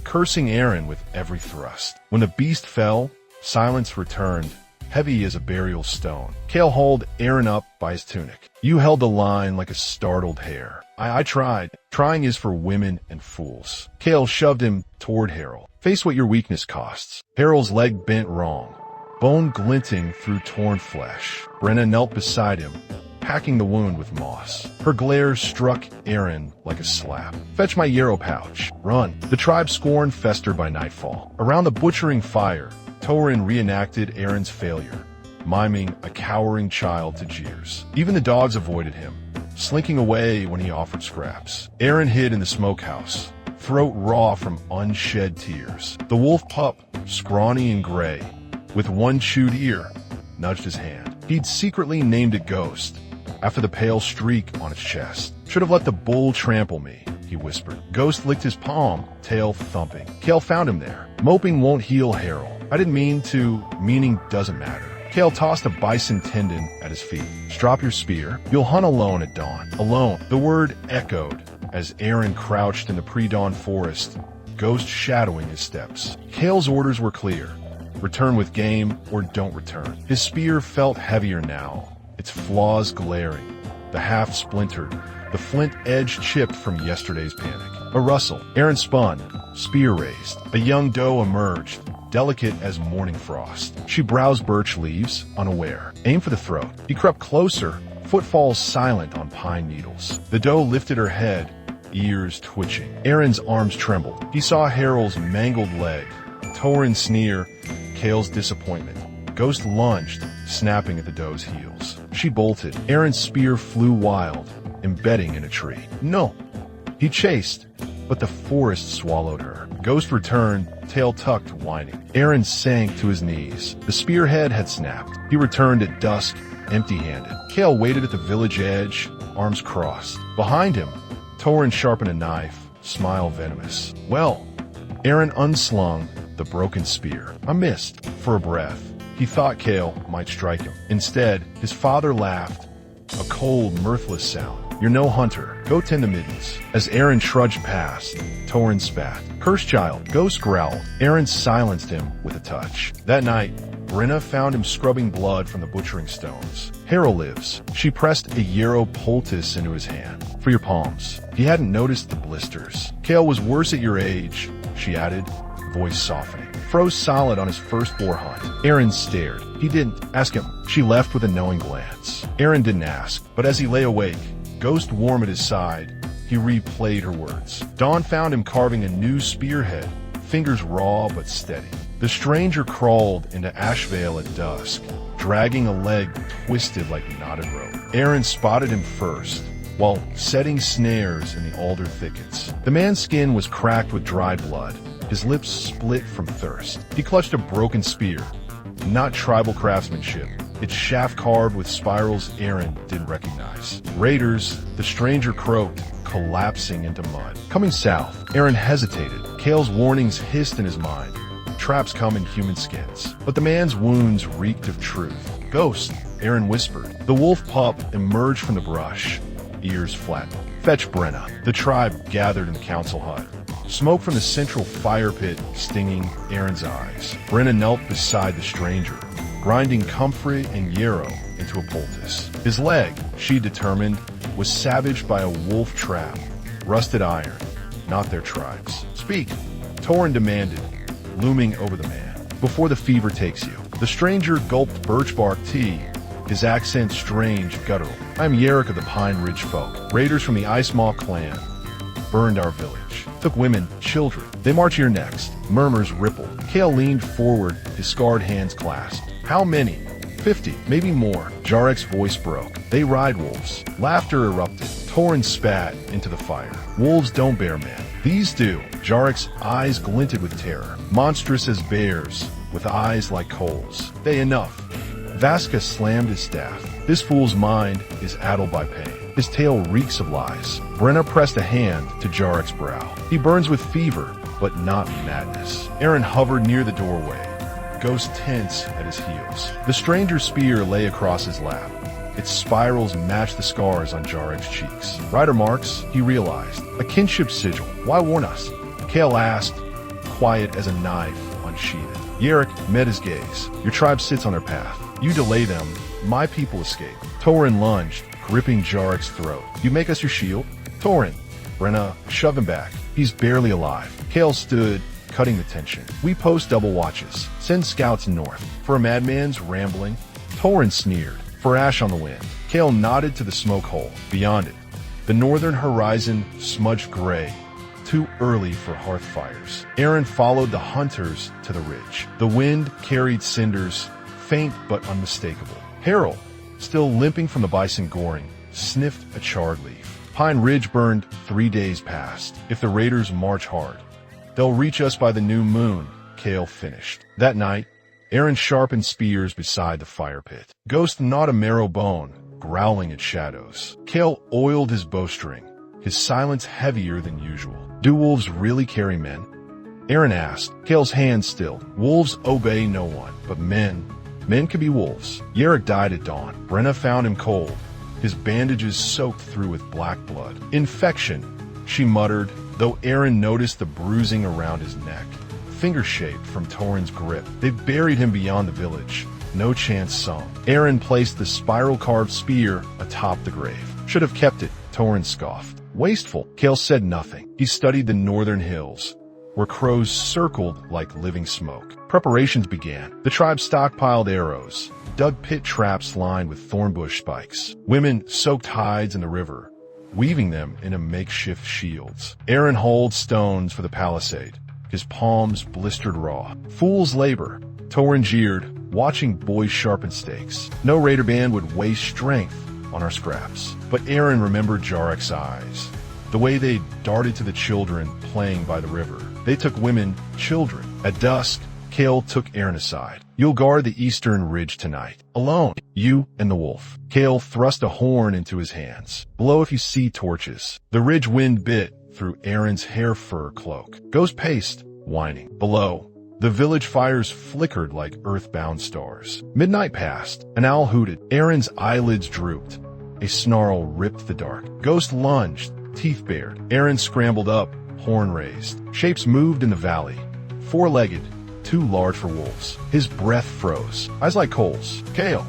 cursing Arin with every thrust. When the beast fell, silence returned, heavy as a burial stone. Kale hauled Arin up by his tunic. "You held the line like a startled hare." I tried. Trying is for women and fools." Kale shoved him toward Harold. "Face what your weakness costs." Harold's leg bent wrong, bone glinting through torn flesh. Brenna knelt beside him, packing the wound with moss. Her glare struck Arin like a slap. "Fetch my yarrow pouch. Run." The tribe's scorn festered by nightfall. Around the butchering fire, Arin reenacted Arin's failure, miming a cowering child to jeers. Even the dogs avoided him, slinking away when he offered scraps. Arin hid in the smokehouse, throat raw from unshed tears. The wolf pup, scrawny and gray, with one chewed ear, nudged his hand. He'd secretly named it Ghost, after the pale streak on its chest. "Should have let the bull trample me," he whispered. Ghost licked his palm, tail thumping. Kale found him there. "Moping won't heal Harold. I didn't mean to. Meaning doesn't matter." Kale tossed a bison tendon at his feet. "Drop your spear. You'll hunt alone at dawn." Alone. The word echoed as Arin crouched in the pre-dawn forest, Ghost shadowing his steps. Kale's orders were clear. Return with game or don't return. His spear felt heavier now, its flaws glaring, the haft splintered, the flint edge chipped from yesterday's panic. A rustle. Arin spun, spear raised. A young doe emerged, delicate as morning frost. She browsed birch leaves, unaware. Aim for the throat. He crept closer, footfalls silent on pine needles. The doe lifted her head, ears twitching. Arin's arms trembled. He saw Harold's mangled leg, Arin's sneer, Kale's disappointment. Ghost lunged, snapping at the doe's heels. She bolted. Arin's spear flew wild, embedding in a tree. No! He chased, but the forest swallowed her. Ghost returned, tail tucked, whining. Arin sank to his knees. The spearhead had snapped. He returned at dusk, empty-handed. Kale waited at the village edge, arms crossed. Behind him, Torin sharpened a knife, smile venomous. Well, Arin unslung the broken spear. I missed. For a breath, he thought Kale might strike him. Instead, his father laughed, a cold, mirthless sound. You're no hunter. Go tend the middens. As Arin trudged past, Torin spat. Curse child. Ghost growled. Arin silenced him with a touch. That night, Brenna found him scrubbing blood from the butchering stones. Harold lives. She pressed a yarrow poultice into his hand. For your palms. He hadn't noticed the blisters. Kale was worse at your age, she added, voice softening. Froze solid on his first boar hunt. Arin stared. He didn't. Ask him. She left with a knowing glance. Arin didn't ask, but as he lay awake, Ghost warm at his side, he replayed her words. Dawn found him carving a new spearhead, fingers raw but steady. The stranger crawled into Ashvale at dusk, dragging a leg twisted like knotted rope. Arin spotted him first, while setting snares in the alder thickets. The man's skin was cracked with dried blood, his lips split from thirst. He clutched a broken spear, not tribal craftsmanship. Its shaft carved with spirals Arin didn't recognize. Raiders, the stranger croaked, collapsing into mud. Coming south, Arin hesitated. Kale's warnings hissed in his mind. Traps come in human skins. But the man's wounds reeked of truth. Ghost, Arin whispered. The wolf pup emerged from the brush, ears flattened. Fetch Brenna. The tribe gathered in the council hut. Smoke from the central fire pit stinging Arin's eyes. Brenna knelt beside the stranger, grinding comfrey and yarrow into a poultice. His leg, she determined, was savaged by a wolf trap. Rusted iron, not their tribe's. Speak, Torin demanded, looming over the man. Before the fever takes you. The stranger gulped birch bark tea, his accent strange, guttural. I'm Yarrick of the Pine Ridge folk. Raiders from the Ice Maw clan burned our village. Took women, children. They march here next. Murmurs rippled. Kale leaned forward, his scarred hands clasped. How many? 50, maybe more. Jarek's voice broke. They ride wolves. Laughter erupted. Torin spat into the fire. Wolves don't bear men. These do. Jarek's eyes glinted with terror. Monstrous as bears, with eyes like coals. They enough. Vaska slammed his staff. This fool's mind is addled by pain. His tale reeks of lies. Brenna pressed a hand to Jarek's brow. He burns with fever, but not madness. Arin hovered near the doorway, Ghost tense at his heels. The stranger's spear lay across his lap. Its spirals matched the scars on Jarek's cheeks. Rider marks, he realized. A kinship sigil. Why warn us? Kale asked, quiet as a knife unsheathed. Yarrick met his gaze. Your tribe sits on their path. You delay them, my people escape. Torin lunged, gripping Jarek's throat. You make us your shield? Torin. Brenna, shove him back. He's barely alive. Kale stood, cutting the tension. We post double watches. Send scouts north. For a madman's rambling. Torin sneered. For ash on the wind. Kale nodded to the smoke hole. Beyond it, the northern horizon smudged gray. Too early for hearth fires. Arin followed the hunters to the ridge. The wind carried cinders, faint but unmistakable. Harold, still limping from the bison goring, sniffed a charred leaf. Pine Ridge burned 3 days past. If the raiders march hard, they'll reach us by the new moon, Kale finished. That night, Arin sharpened spears beside the fire pit. Ghost gnawed a marrow bone, growling at shadows. Kale oiled his bowstring, his silence heavier than usual. Do wolves really carry men? Arin asked, Kale's hand stilled. Wolves obey no one, but men can be wolves. Yarrick died at dawn. Brenna found him cold, his bandages soaked through with black blood. Infection, she muttered, though Arin noticed the bruising around his neck. Finger-shaped from Torin's grip. They've buried him beyond the village. No chance sung. Arin placed the spiral-carved spear atop the grave. Should have kept it, Torin scoffed. Wasteful. Kale said nothing. He studied the northern hills, where crows circled like living smoke. Preparations began. The tribe stockpiled arrows, dug pit traps lined with thornbush spikes. Women soaked hides in the river, weaving them into makeshift shields. Arin hauled stones for the palisade, his palms blistered raw. Fool's labor, Torin jeered, watching boys sharpen stakes. No raider band would waste strength on our scraps. But Arin remembered Jarek's eyes, the way they darted to the children playing by the river. They took women, children. At dusk, Kale took Arin aside. You'll guard the eastern ridge tonight, alone, you and the wolf. Kale thrust a horn into his hands. Below if you see torches. The ridge wind bit through Arin's hair fur cloak. Ghost paced, whining. Below, the village fires flickered like earthbound stars. Midnight passed. An owl hooted. Arin's eyelids drooped. A snarl ripped the dark. Ghost lunged, teeth bared. Arin scrambled up, horn raised. Shapes moved in the valley. Four-legged, too large for wolves. His breath froze. Eyes like coals. Kale.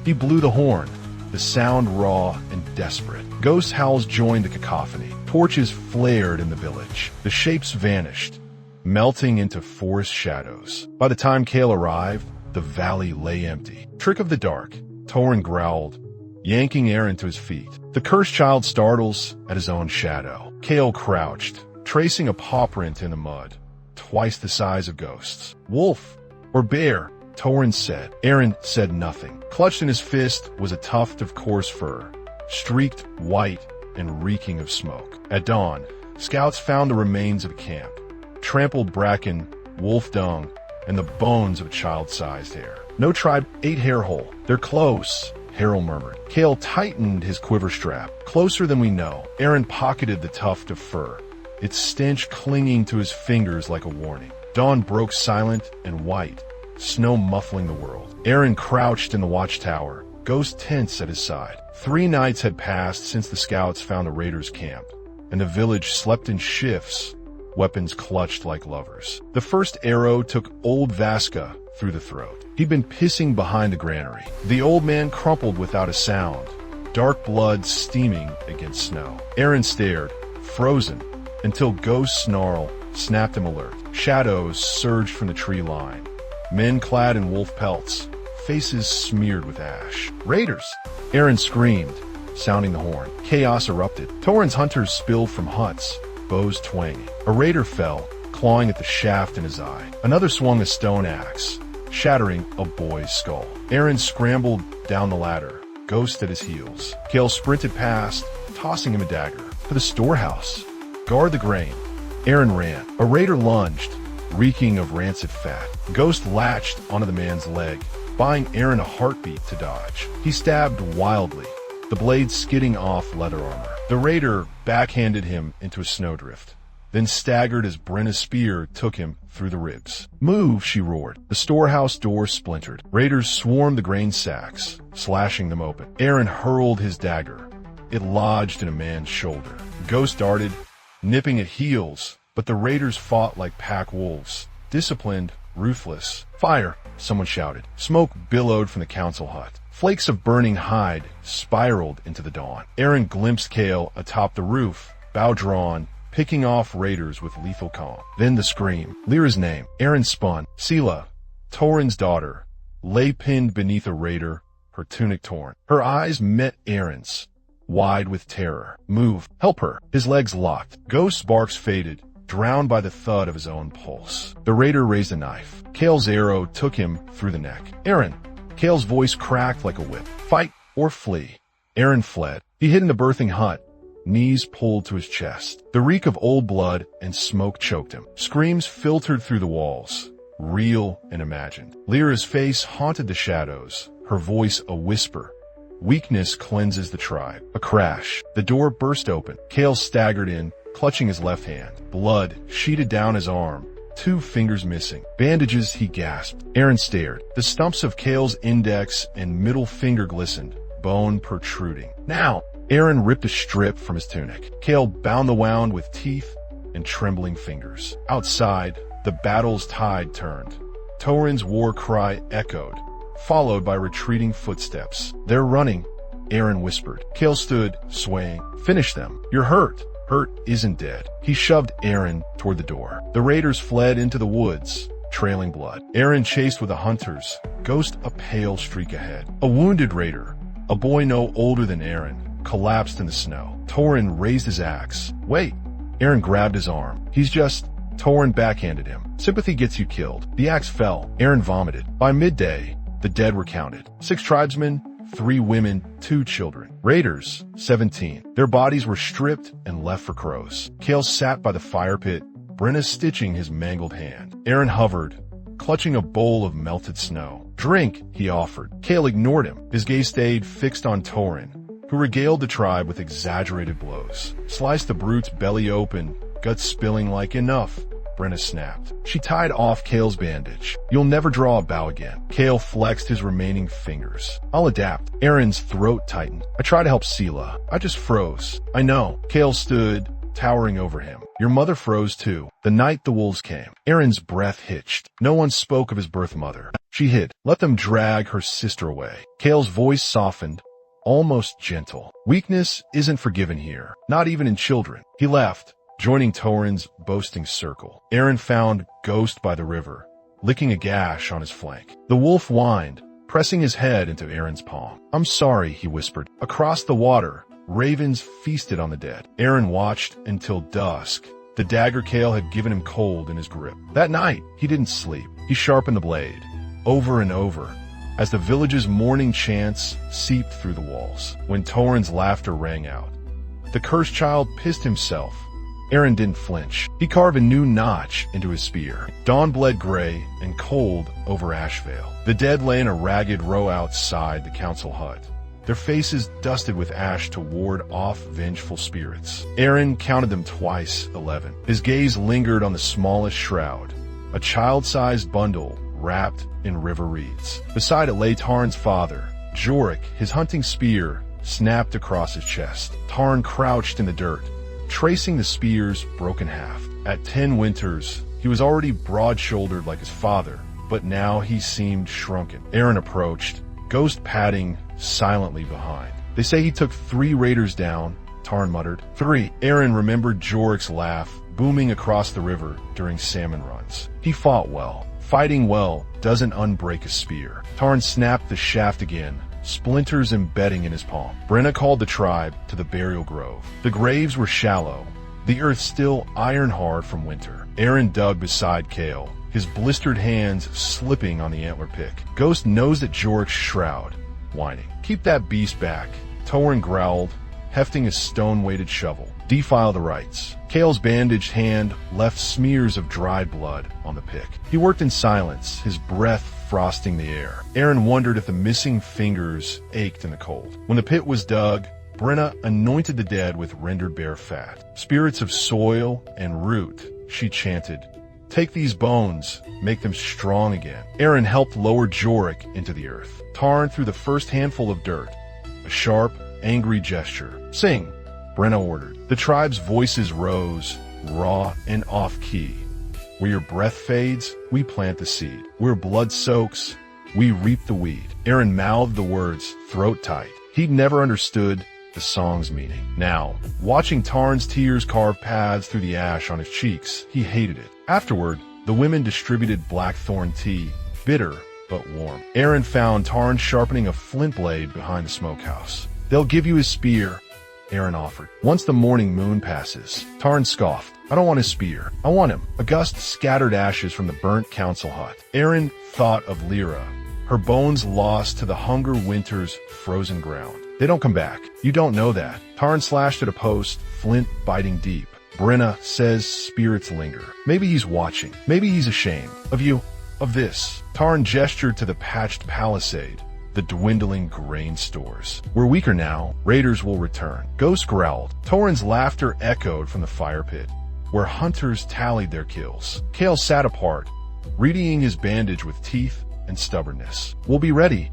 He blew the horn. The sound raw and desperate. Ghost howls joined the cacophony. Torches flared in the village. The shapes vanished, melting into forest shadows. By the time Kale arrived, the valley lay empty. Trick of the dark. Torin growled, yanking Arin to his feet. The cursed child startles at his own shadow. Kale crouched, tracing a paw print in the mud, twice the size of Ghost's. Wolf or bear, Torin said. Arin said nothing. Clutched in his fist was a tuft of coarse fur, streaked white and reeking of smoke. At dawn, scouts found the remains of a camp. Trampled bracken, wolf dung, and the bones of a child-sized hare. No tribe ate hare whole. They're close, Harold murmured. Kale tightened his quiver strap. Closer than we know. Arin pocketed the tuft of fur, its stench clinging to his fingers like a warning. Dawn broke silent and white, snow muffling the world. Arin crouched in the watchtower, Ghost tense at his side. 3 nights had passed since the scouts found the raiders' camp, and the village slept in shifts, weapons clutched like lovers. The first arrow took old Vasca through the throat. He'd been pissing behind the granary. The old man crumpled without a sound, dark blood steaming against snow. Arin stared, frozen, until Ghost's snarl snapped him alert. Shadows surged from the tree line, men clad in wolf pelts, faces smeared with ash. Raiders! Arin screamed, sounding the horn. Chaos erupted. Torin's hunters spilled from huts, bows twanging. A raider fell, clawing at the shaft in his eye. Another swung a stone axe, shattering a boy's skull. Arin scrambled down the ladder, Ghost at his heels. Kale sprinted past, tossing him a dagger. To the storehouse. Guard the grain. Arin ran. A raider lunged, reeking of rancid fat. Ghost latched onto the man's leg, buying Arin a heartbeat to dodge. He stabbed wildly, the blade skidding off leather armor. The raider backhanded him into a snowdrift, then staggered as Brenna's spear took him through the ribs. Move, she roared. The storehouse door splintered. Raiders swarmed the grain sacks, slashing them open. Arin hurled his dagger. It lodged in a man's shoulder. Ghost darted, nipping at heels, but the raiders fought like pack wolves, disciplined, ruthless. Fire, someone shouted. Smoke billowed from the council hut. Flakes of burning hide spiraled into the dawn. Arin glimpsed Kale atop the roof, bow drawn, picking off raiders with lethal calm. Then the scream. Lyra's name. Arin spun. Sela, Torin's daughter, lay pinned beneath a raider, her tunic torn. Her eyes met Arin's, wide with terror. Move. Help her. His legs locked. Ghost's sparks faded, drowned by the thud of his own pulse. The raider raised a knife. Kale's arrow took him through the neck. Arin. Kale's voice cracked like a whip. Fight or flee. Arin fled. He hid in the birthing hut, knees pulled to his chest. The reek of old blood and smoke choked him. Screams filtered through the walls, real and imagined. Lyra's face haunted the shadows, her voice a whisper. Weakness cleanses the tribe. A crash. The door burst open. Kale staggered in, clutching his left hand. Blood sheeted down his arm, 2 fingers missing. Bandages, he gasped. Arin stared. The stumps of Kale's index and middle finger glistened, bone protruding. Now! Arin ripped a strip from his tunic. Kale bound the wound with teeth and trembling fingers. Outside, the battle's tide turned. Torin's war cry echoed, followed by retreating footsteps. They're running, Arin whispered. Kale stood, swaying. Finish them. You're hurt. Hurt isn't dead. He shoved Arin toward the door. The raiders fled into the woods, trailing blood. Arin chased with the hunters, Ghost a pale streak ahead. A wounded raider, a boy no older than Arin, collapsed in the snow. Torin raised his axe. Wait. Arin grabbed his arm. He's just... Torin backhanded him. Sympathy gets you killed. The axe fell. Arin vomited. By midday, The dead were counted. 6 tribesmen, 3 women, 2 children. Raiders, 17. Their bodies were stripped and left for crows. Cale sat by the fire pit, Brenna stitching his mangled hand. Arin hovered, clutching a bowl of melted snow. "Drink," he offered. Cale ignored him. His gaze stayed fixed on Torin, who regaled the tribe with exaggerated blows. Sliced the brute's belly open, guts spilling like enough. Brenna snapped. She tied off Cale's bandage. "You'll never draw a bow again." Cale flexed his remaining fingers. "I'll adapt." Arin's throat tightened. "I tried to help Sela. I just froze." "I know." Cale stood, towering over him. "Your mother froze too. The night the wolves came." Arin's breath hitched. No one spoke of his birth mother. She hid. "Let them drag her sister away." Cale's voice softened, almost gentle. "Weakness isn't forgiven here, not even in children." He left, joining Torin's boasting circle. Arin found Ghost by the river, licking a gash on his flank. The wolf whined, pressing his head into Arin's palm. "I'm sorry," he whispered. Across the water, ravens feasted on the dead. Arin watched until dusk. The dagger Cale had given him cold in his grip. That night, he didn't sleep. He sharpened the blade, over and over, as the village's morning chants seeped through the walls. When Torin's laughter rang out, the cursed child pissed himself. Arin didn't flinch. He carved a new notch into his spear. Dawn bled gray and cold over Ashvale. The dead lay in a ragged row outside the council hut, their faces dusted with ash to ward off vengeful spirits. Arin counted them twice, 11. His gaze lingered on the smallest shroud, a child-sized bundle wrapped in river reeds. Beside it lay Tarn's father, Jorik, his hunting spear snapped across his chest. Tarn crouched in the dirt, tracing the spear's broken haft. At 10 winters, he was already broad-shouldered like his father, but now he seemed shrunken. Arin approached, Ghost padding silently behind. "They say he took 3 raiders down," Tarn muttered. 3. Arin remembered Jorik's laugh booming across the river during salmon runs. He fought well. Fighting well doesn't unbreak a spear. Tarn snapped the shaft again, splinters embedding in his palm. Brenna called the tribe to the burial grove. The graves were shallow, the earth still iron-hard from winter. Arin dug beside Cale, his blistered hands slipping on the antler pick. Ghost nosed at Jorik's shroud, whining. "Keep that beast back," Torin growled, hefting his stone-weighted shovel. "Defile the rites." Cale's bandaged hand left smears of dried blood on the pick. He worked in silence, his breath frosting the air. Arin wondered if the missing fingers ached in the cold. When the pit was dug, Brenna anointed the dead with rendered bare fat. "Spirits of soil and root," she chanted. "Take these bones, make them strong again." Arin helped lower Jorik into the earth. Tarn threw the first handful of dirt, a sharp, angry gesture. "Sing," Brenna ordered. The tribe's voices rose, raw and off-key. "Where your breath fades, we plant the seed. Where blood soaks, we reap the weed." Arin mouthed the words, throat tight. He'd never understood the song's meaning. Now, watching Tarn's tears carve paths through the ash on his cheeks, he hated it. Afterward, the women distributed blackthorn tea, bitter but warm. Arin found Tarn sharpening a flint blade behind the smokehouse. "They'll give you his spear," Arin offered. "Once the morning moon passes." Tarn scoffed. "I don't want his spear. I want him." A gust scattered ashes from the burnt council hut. Arin thought of Lyra, her bones lost to the hunger winter's frozen ground. "They don't come back. You don't know that." Tarn slashed at a post, flint biting deep. "Brenna says spirits linger. Maybe he's watching. Maybe he's ashamed. Of you. Of this." Tarn gestured to the patched palisade, the dwindling grain stores. "We're weaker now. Raiders will return." Ghost growled. Torin's laughter echoed from the fire pit, where hunters tallied their kills. Cale sat apart, readying his bandage with teeth and stubbornness. "We'll be ready,"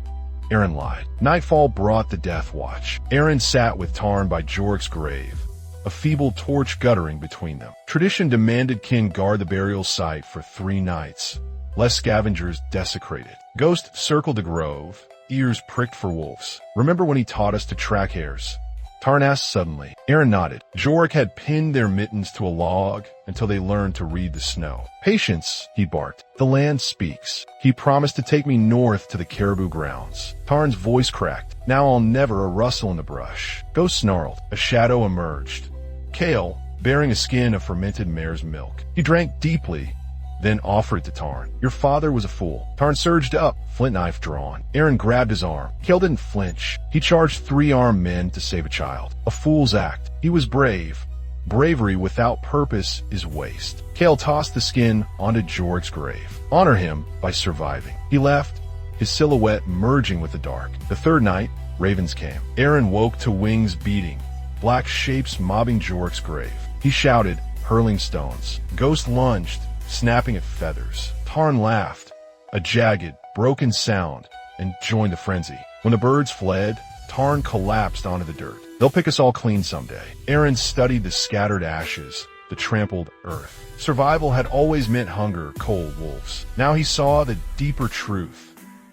Arin lied. Nightfall brought the death watch. Arin sat with Tarn by Jorik's grave, a feeble torch guttering between them. Tradition demanded kin guard the burial site for 3 nights, lest scavengers desecrate it. Ghost circled the grove, ears pricked for wolves. "Remember when he taught us to track hares?" Tarn asked suddenly. Arin nodded. Jorik had pinned their mittens to a log until they learned to read the snow. "Patience," he barked. "The land speaks. He promised to take me north to the caribou grounds." Tarn's voice cracked. "Now I'll never a rustle in the brush." Ghost snarled. A shadow emerged. Cale, bearing a skin of fermented mare's milk. He drank deeply, then offer it to Tarn. Your father was a fool. Tarn surged up, flint knife drawn. Arin grabbed his arm. Kale didn't flinch. He charged 3 armed men to save a child. A fool's act. He was brave. Bravery without purpose is waste. Kale tossed the skin onto Jorik's grave. Honor him by surviving. He left, his silhouette merging with the dark. The third night, ravens came. Arin woke to wings beating, black shapes mobbing Jorik's grave. He shouted, hurling stones. Ghost lunged, snapping at feathers. Tarn laughed, a jagged, broken sound, and joined the frenzy. When the birds fled, Tarn collapsed onto the dirt. They'll pick us all clean someday. Arin studied the scattered ashes, the trampled earth. Survival had always meant hunger, cold wolves. Now he saw the deeper truth.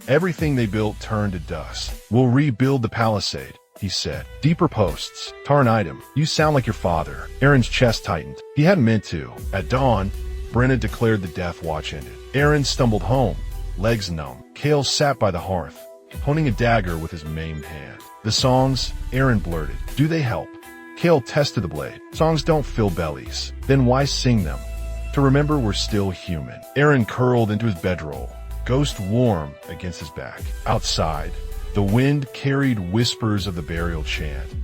Everything they built turned to dust. We'll rebuild the palisade, he said. Deeper posts. Tarn eyed him. You sound like your father. Arin's chest tightened. He hadn't meant to. At dawn, Brenna declared the death watch ended. Arin stumbled home, legs numb. Kale sat by the hearth, honing a dagger with his maimed hand. The songs, Arin blurted. Do they help? Kale tested the blade. Songs don't fill bellies. Then why sing them? To remember we're still human. Arin curled into his bedroll, ghost warm against his back. Outside, the wind carried whispers of the burial chant,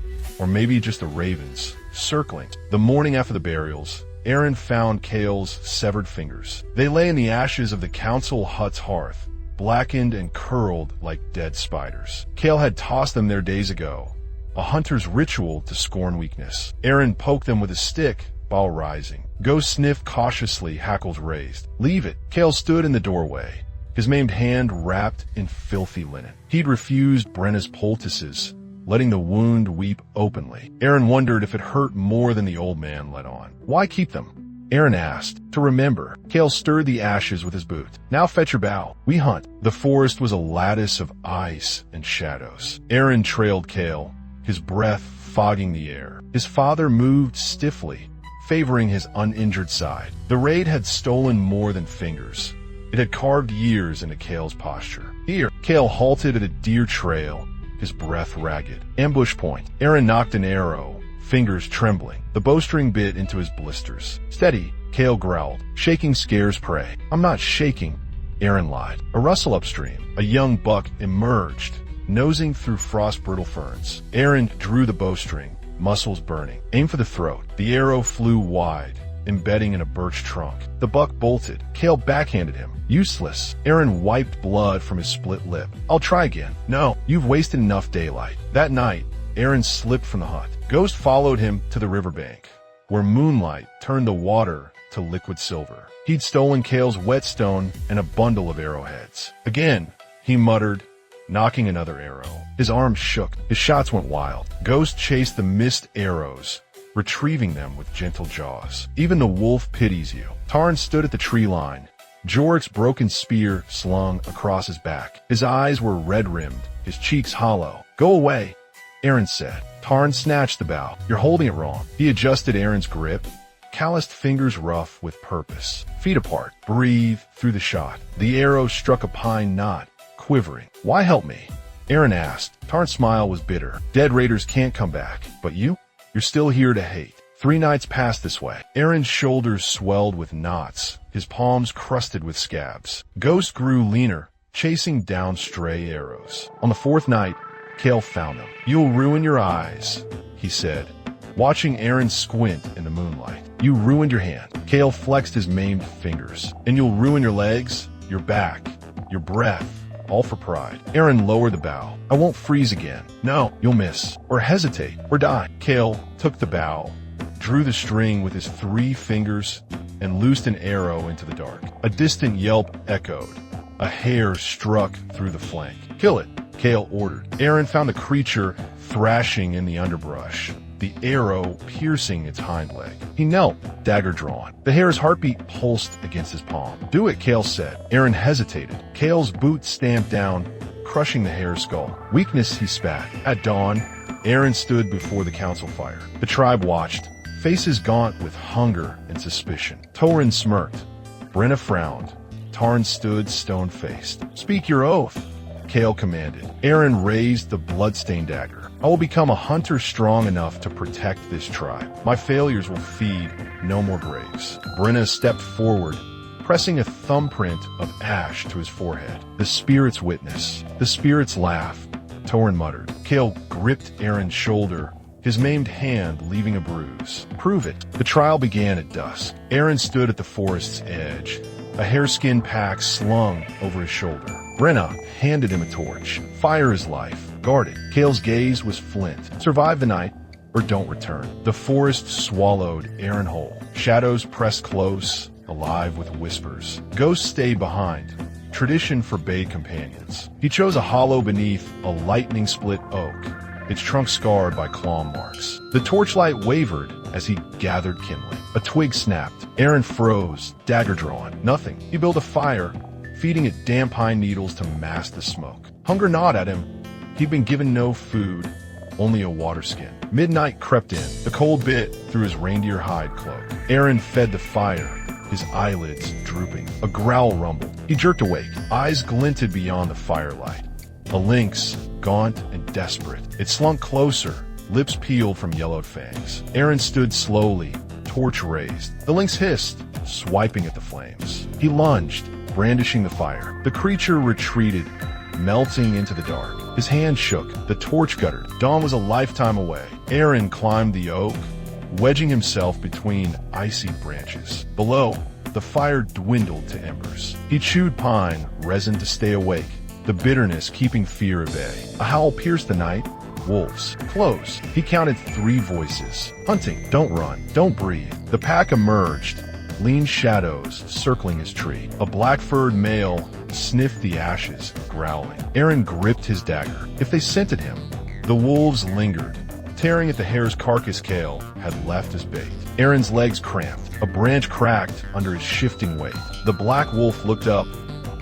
or maybe just the ravens, circling. The morning after the burials, Arin found Kale's severed fingers. They lay in the ashes of the council hut's hearth, blackened and curled like dead spiders. Kale had tossed them there days ago, a hunter's ritual to scorn weakness. Arin poked them with a stick while rising. Ghost sniffed cautiously, hackles raised. Leave it. Kale stood in the doorway, his maimed hand wrapped in filthy linen. He'd refused Brenna's poultices, letting the wound weep openly. Arin wondered if it hurt more than the old man let on. Why keep them? Arin asked. To remember. Kale stirred the ashes with his boot. Now fetch your bow. We hunt. The forest was a lattice of ice and shadows. Arin trailed Kale, his breath fogging the air. His father moved stiffly, favoring his uninjured side. The raid had stolen more than fingers. It had carved years into Kale's posture. Here, Kale halted at a deer trail, his breath ragged. Ambush point. Arin knocked an arrow, fingers trembling. The bowstring bit into his blisters. Steady, Kale growled. Shaking scares prey. I'm not shaking, Arin lied. A rustle upstream. A young buck emerged, nosing through frost-brittle ferns. Arin drew the bowstring, muscles burning. Aim for the throat. The arrow flew wide, embedding in a birch trunk. The buck bolted. Kale backhanded him. Useless. Arin wiped blood from his split lip. I'll try again. No, you've wasted enough daylight. That night, Arin slipped from the hut. Ghost followed him to the riverbank, where moonlight turned the water to liquid silver. He'd stolen Kale's whetstone and a bundle of arrowheads. Again, he muttered, knocking another arrow. His arms shook. His shots went wild. Ghost chased the missed arrows, retrieving them with gentle jaws. Even the wolf pities you. Tarn stood at the tree line, Jorik's broken spear slung across his back. His eyes were red-rimmed, his cheeks hollow. Go away, Arin said. Tarn snatched the bow. You're holding it wrong. He adjusted Arin's grip, calloused fingers rough with purpose. Feet apart. Breathe through the shot. The arrow struck a pine knot, quivering. Why help me? Arin asked. Tarn's smile was bitter. Dead raiders can't come back, but you? You're still here to hate. 3 nights passed this way. Arin's shoulders swelled with knots, his palms crusted with scabs. Ghost grew leaner, chasing down stray arrows. On the 4th night, Kale found him. You'll ruin your eyes, he said, watching Arin squint in the moonlight. You ruined your hand. Kale flexed his maimed fingers. And you'll ruin your legs, your back, your breath, all for pride. Arin lowered the bow. I won't freeze again. No, you'll miss, or hesitate, or die. Kale took the bow, drew the string with his 3 fingers, and loosed an arrow into the dark. A distant yelp echoed. A hare struck through the flank. Kill it, Kale ordered. Arin found the creature thrashing in the underbrush, the arrow piercing its hind leg. He knelt, dagger drawn. The hare's heartbeat pulsed against his palm. Do it, Kale said. Arin hesitated. Kale's boot stamped down, crushing the hare's skull. Weakness, he spat. At dawn, Arin stood before the council fire. The tribe watched, faces gaunt with hunger and suspicion. Torin smirked. Brenna frowned. Tarn stood stone-faced. Speak your oath, Kale commanded. Arin raised the bloodstained dagger. I will become a hunter strong enough to protect this tribe. My failures will feed no more graves. Brenna stepped forward, pressing a thumbprint of ash to his forehead. The spirits witness. The spirits laugh, Torin muttered. Kale gripped Arin's shoulder, his maimed hand leaving a bruise. Prove it. The trial began at dusk. Arin stood at the forest's edge, a hareskin pack slung over his shoulder. Brenna handed him a torch. Fire is life. Guard it. Kale's gaze was flint. Survive the night, or don't return. The forest swallowed Arin whole. Shadows pressed close, alive with whispers. Ghosts stayed behind. Tradition forbade companions. He chose a hollow beneath a lightning-split oak, its trunk scarred by claw marks. The torchlight wavered as he gathered kindling. A twig snapped. Arin froze, dagger drawn. Nothing. He built a fire, feeding it damp pine needles to mask the smoke. Hunger gnawed at him. He'd been given no food, only a water skin. Midnight crept in. The cold bit through his reindeer hide cloak. Arin fed the fire, his eyelids drooping. A growl rumbled. He jerked awake. Eyes glinted beyond the firelight. A lynx, gaunt and desperate. It slunk closer, lips peeled from yellowed fangs. Arin stood slowly, torch raised. The lynx hissed, swiping at the flames. He lunged, brandishing the fire. The creature retreated, melting into the dark. His hand shook, the torch guttered. Dawn was a lifetime away. Arin climbed the oak, wedging himself between icy branches. Below, the fire dwindled to embers. He chewed pine, resin to stay awake, the bitterness keeping fear at bay. A howl pierced the night. Wolves. Close. He counted 3 voices. Hunting. Don't run. Don't breathe. The pack emerged, lean shadows circling his tree. A black-furred male sniffed the ashes, growling. Arin gripped his dagger. If they scented him, the wolves lingered, tearing at the hare's carcass. Kale had left as bait. Arin's legs cramped. A branch cracked under his shifting weight. The black wolf looked up,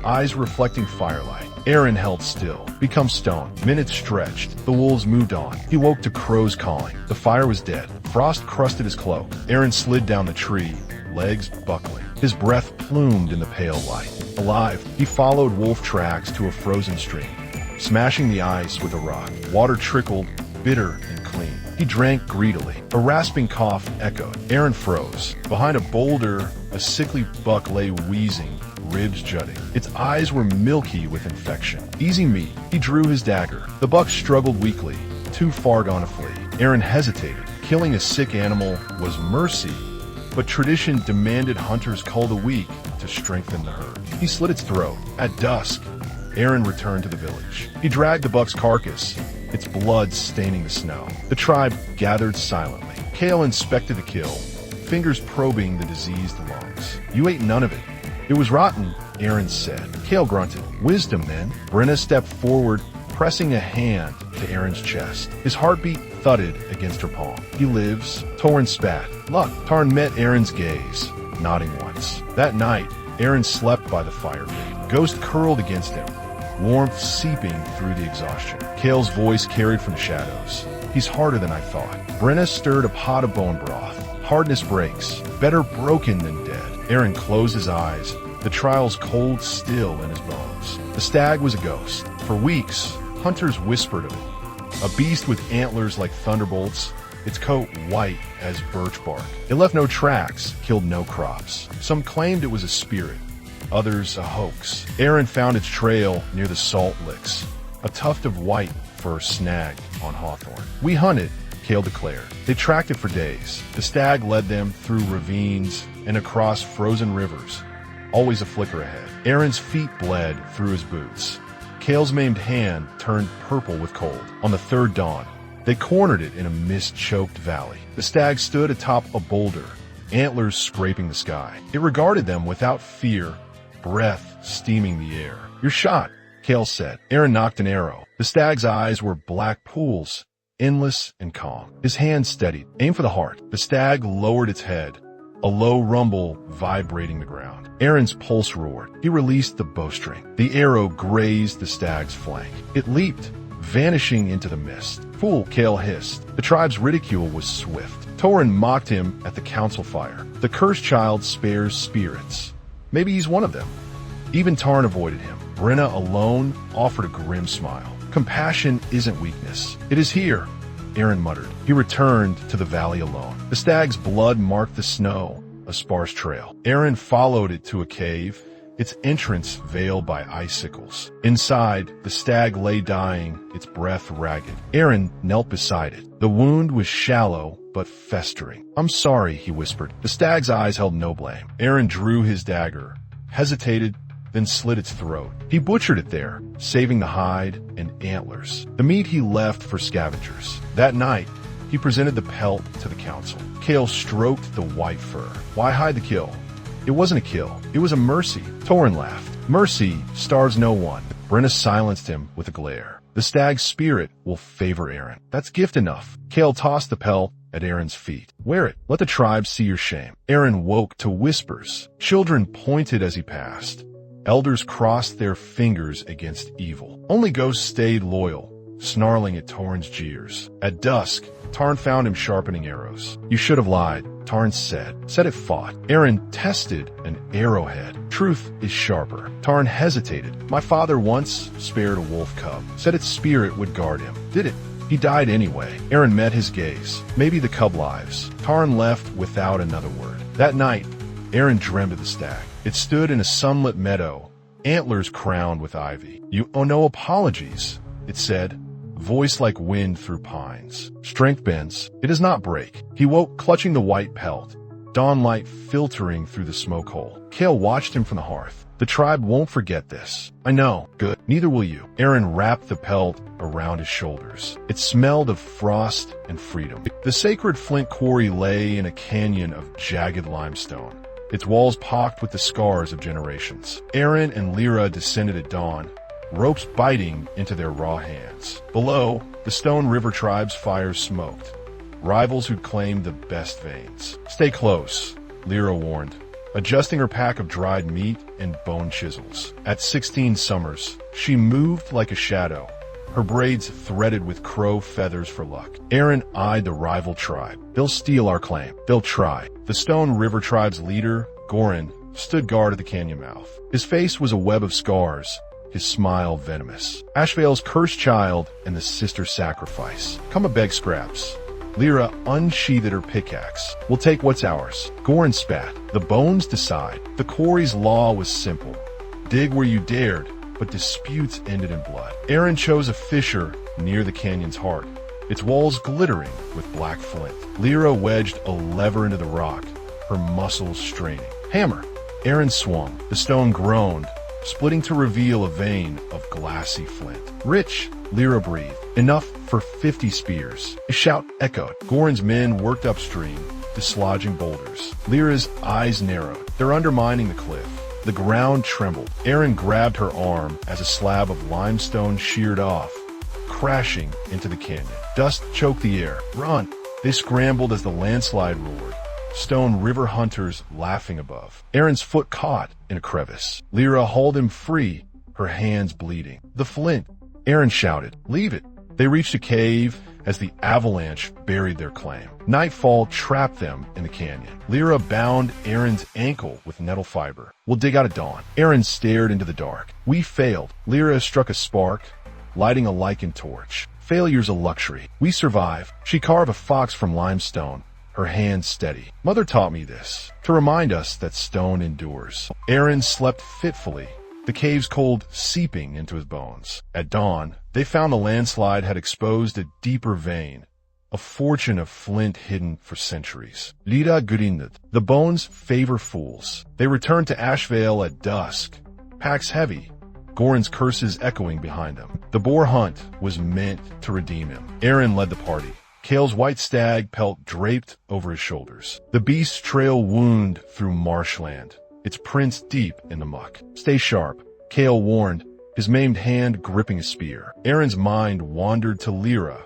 eyes reflecting firelight. Arin held still, become stone. Minutes stretched. The wolves moved on. He woke to crows calling. The fire was dead. Frost crusted his cloak. Arin slid down the tree, legs buckling. His breath plumed in the pale light. Alive, he followed wolf tracks to a frozen stream, smashing the ice with a rock. Water trickled, bitter and clean. He drank greedily. A rasping cough echoed. Arin froze. Behind a boulder, a sickly buck lay wheezing, ribs jutting. Its eyes were milky with infection. Easy meat. He drew his dagger. The buck struggled weakly, too far gone to flee. Arin hesitated. Killing a sick animal was mercy, but tradition demanded hunters cull the weak to strengthen the herd. He slit its throat. At dusk, Arin returned to the village. He dragged the buck's carcass, its blood staining the snow. The tribe gathered silently. Kale inspected the kill, fingers probing the diseased lungs. You ate none of it. It was rotten, Arin said. Kale grunted. Wisdom, then. Brenna stepped forward, pressing a hand to Arin's chest. His heartbeat thudded against her palm. He lives. Torin spat. Luck. Tarn met Arin's gaze, nodding once. That night, Arin slept by the fire pit. Ghost curled against him, warmth seeping through the exhaustion. Kale's voice carried from the shadows. He's harder than I thought. Brenna stirred a pot of bone broth. Hardness breaks. Better broken than dead. Arin closed his eyes, the trial's cold still in his bones. The stag was a ghost. For weeks, hunters whispered of it. A beast with antlers like thunderbolts, its coat white as birch bark. It left no tracks, killed no crops. Some claimed it was a spirit, others a hoax. Arin found its trail near the salt licks, a tuft of white fur snagged on hawthorn. We hunted, Kale declared. They tracked it for days. The stag led them through ravines and across frozen rivers, always a flicker ahead. Arin's feet bled through his boots. Kale's maimed hand turned purple with cold. On the third dawn, they cornered it in a mist-choked valley. The stag stood atop a boulder, antlers scraping the sky. It regarded them without fear, breath steaming the air. You're shot, Kale said. Arin knocked an arrow. The stag's eyes were black pools, endless and calm. His hand steadied. Aim for the heart. The stag lowered its head, a low rumble vibrating the ground. Arin's pulse roared. He released the bowstring. The arrow grazed the stag's flank. It leaped, vanishing into the mist. Fool, Kale hissed. The tribe's ridicule was swift. Torin mocked him at the council fire. The cursed child spares spirits. Maybe he's one of them. Even Tarn avoided him. Brenna alone offered a grim smile. Compassion isn't weakness. It is here, Arin muttered. He returned to the valley alone. The stag's blood marked the snow, a sparse trail. Arin followed it to a cave, its entrance veiled by icicles. Inside, the stag lay dying, its breath ragged. Arin knelt beside it. The wound was shallow, but festering. "I'm sorry," he whispered. The stag's eyes held no blame. Arin drew his dagger, hesitated, then slit its throat. He butchered it there, saving the hide and antlers. The meat he left for scavengers. That night, he presented the pelt to the council. Kale stroked the white fur. "Why hide the kill?" "It wasn't a kill. It was a mercy." Torin laughed. "Mercy starves no one." Brenna silenced him with a glare. "The stag's spirit will favor Arin. That's gift enough." Kale tossed the pelt at Arin's feet. "Wear it. Let the tribe see your shame." Arin woke to whispers. Children pointed as he passed. Elders crossed their fingers against evil. Only ghosts stayed loyal, snarling at Torin's jeers. At dusk, Tarn found him sharpening arrows. "You should have lied," Tarn said. Said it fought. Arin tested an arrowhead. "Truth is sharper." Tarn hesitated. "My father once spared a wolf cub. Said its spirit would guard him. Did it? He died anyway." Arin met his gaze. "Maybe the cub lives." Tarn left without another word. That night, Arin dreamed of the stag. It stood in a sunlit meadow, antlers crowned with ivy. "You owe no apologies," it said, voice like wind through pines. "Strength bends. It does not break." He woke clutching the white pelt, dawn light filtering through the smoke hole. Kale watched him from the hearth. "The tribe won't forget this." "I know." "Good. Neither will you." Arin wrapped the pelt around his shoulders. It smelled of frost and freedom. The sacred flint quarry lay in a canyon of jagged limestone, its walls pocked with the scars of generations. Arin and Lyra descended at dawn, ropes biting into their raw hands. Below, the Stone River tribe's fires smoked, rivals who'd claimed the best veins. "Stay close," Lyra warned, adjusting her pack of dried meat and bone chisels. At 16 summers, she moved like a shadow, her braids threaded with crow feathers for luck. Arin eyed the rival tribe. "They'll steal our claim. They'll try." The Stone River tribe's leader, Gorin, stood guard at the canyon mouth. His face was a web of scars, his smile venomous. "Ashvale's cursed child and the sister sacrifice. Come a beg scraps." Lyra unsheathed her pickaxe. "We'll take what's ours." Gorin spat. "The bones decide." The quarry's law was simple. Dig where you dared, but disputes ended in blood. Arin chose a fissure near the canyon's heart, its walls glittering with black flint. Lyra wedged a lever into the rock, her muscles straining. "Hammer!" Arin swung. The stone groaned, splitting to reveal a vein of glassy flint. "Rich!" Lyra breathed. "Enough for 50 spears." A shout echoed. Gorin's men worked upstream, dislodging boulders. Lyra's eyes narrowed. "They're undermining the cliff." The ground trembled. Arin grabbed her arm as a slab of limestone sheared off, crashing into the canyon. Dust choked the air. "Run!" They scrambled as the landslide roared, Stone River hunters laughing above. Arin's foot caught in a crevice. Lyra hauled him free, her hands bleeding. "The flint!" Arin shouted. "Leave it!" They reached a cave as the avalanche buried their claim. Nightfall trapped them in the canyon. Lyra bound Arin's ankle with nettle fiber. "We'll dig out at dawn." Arin stared into the dark. "We failed." Lyra struck a spark, lighting a lichen torch. "Failure's a luxury. We survive." She carved a fox from limestone, her hands steady. "Mother taught me this, to remind us that stone endures." Arin slept fitfully, the cave's cold seeping into his bones. At dawn, they found the landslide had exposed a deeper vein, a fortune of flint hidden for centuries. Lyra grinded. The bones favor fools. They returned to Ashvale at dusk, packs heavy, Gorin's curses echoing behind them. The boar hunt was meant to redeem him. Arin led the party, Kale's white stag pelt draped over his shoulders. The beast's trail wound through marshland, its prints deep in the muck. "Stay sharp," Kale warned, his maimed hand gripping a spear. Arin's mind wandered to Lyra,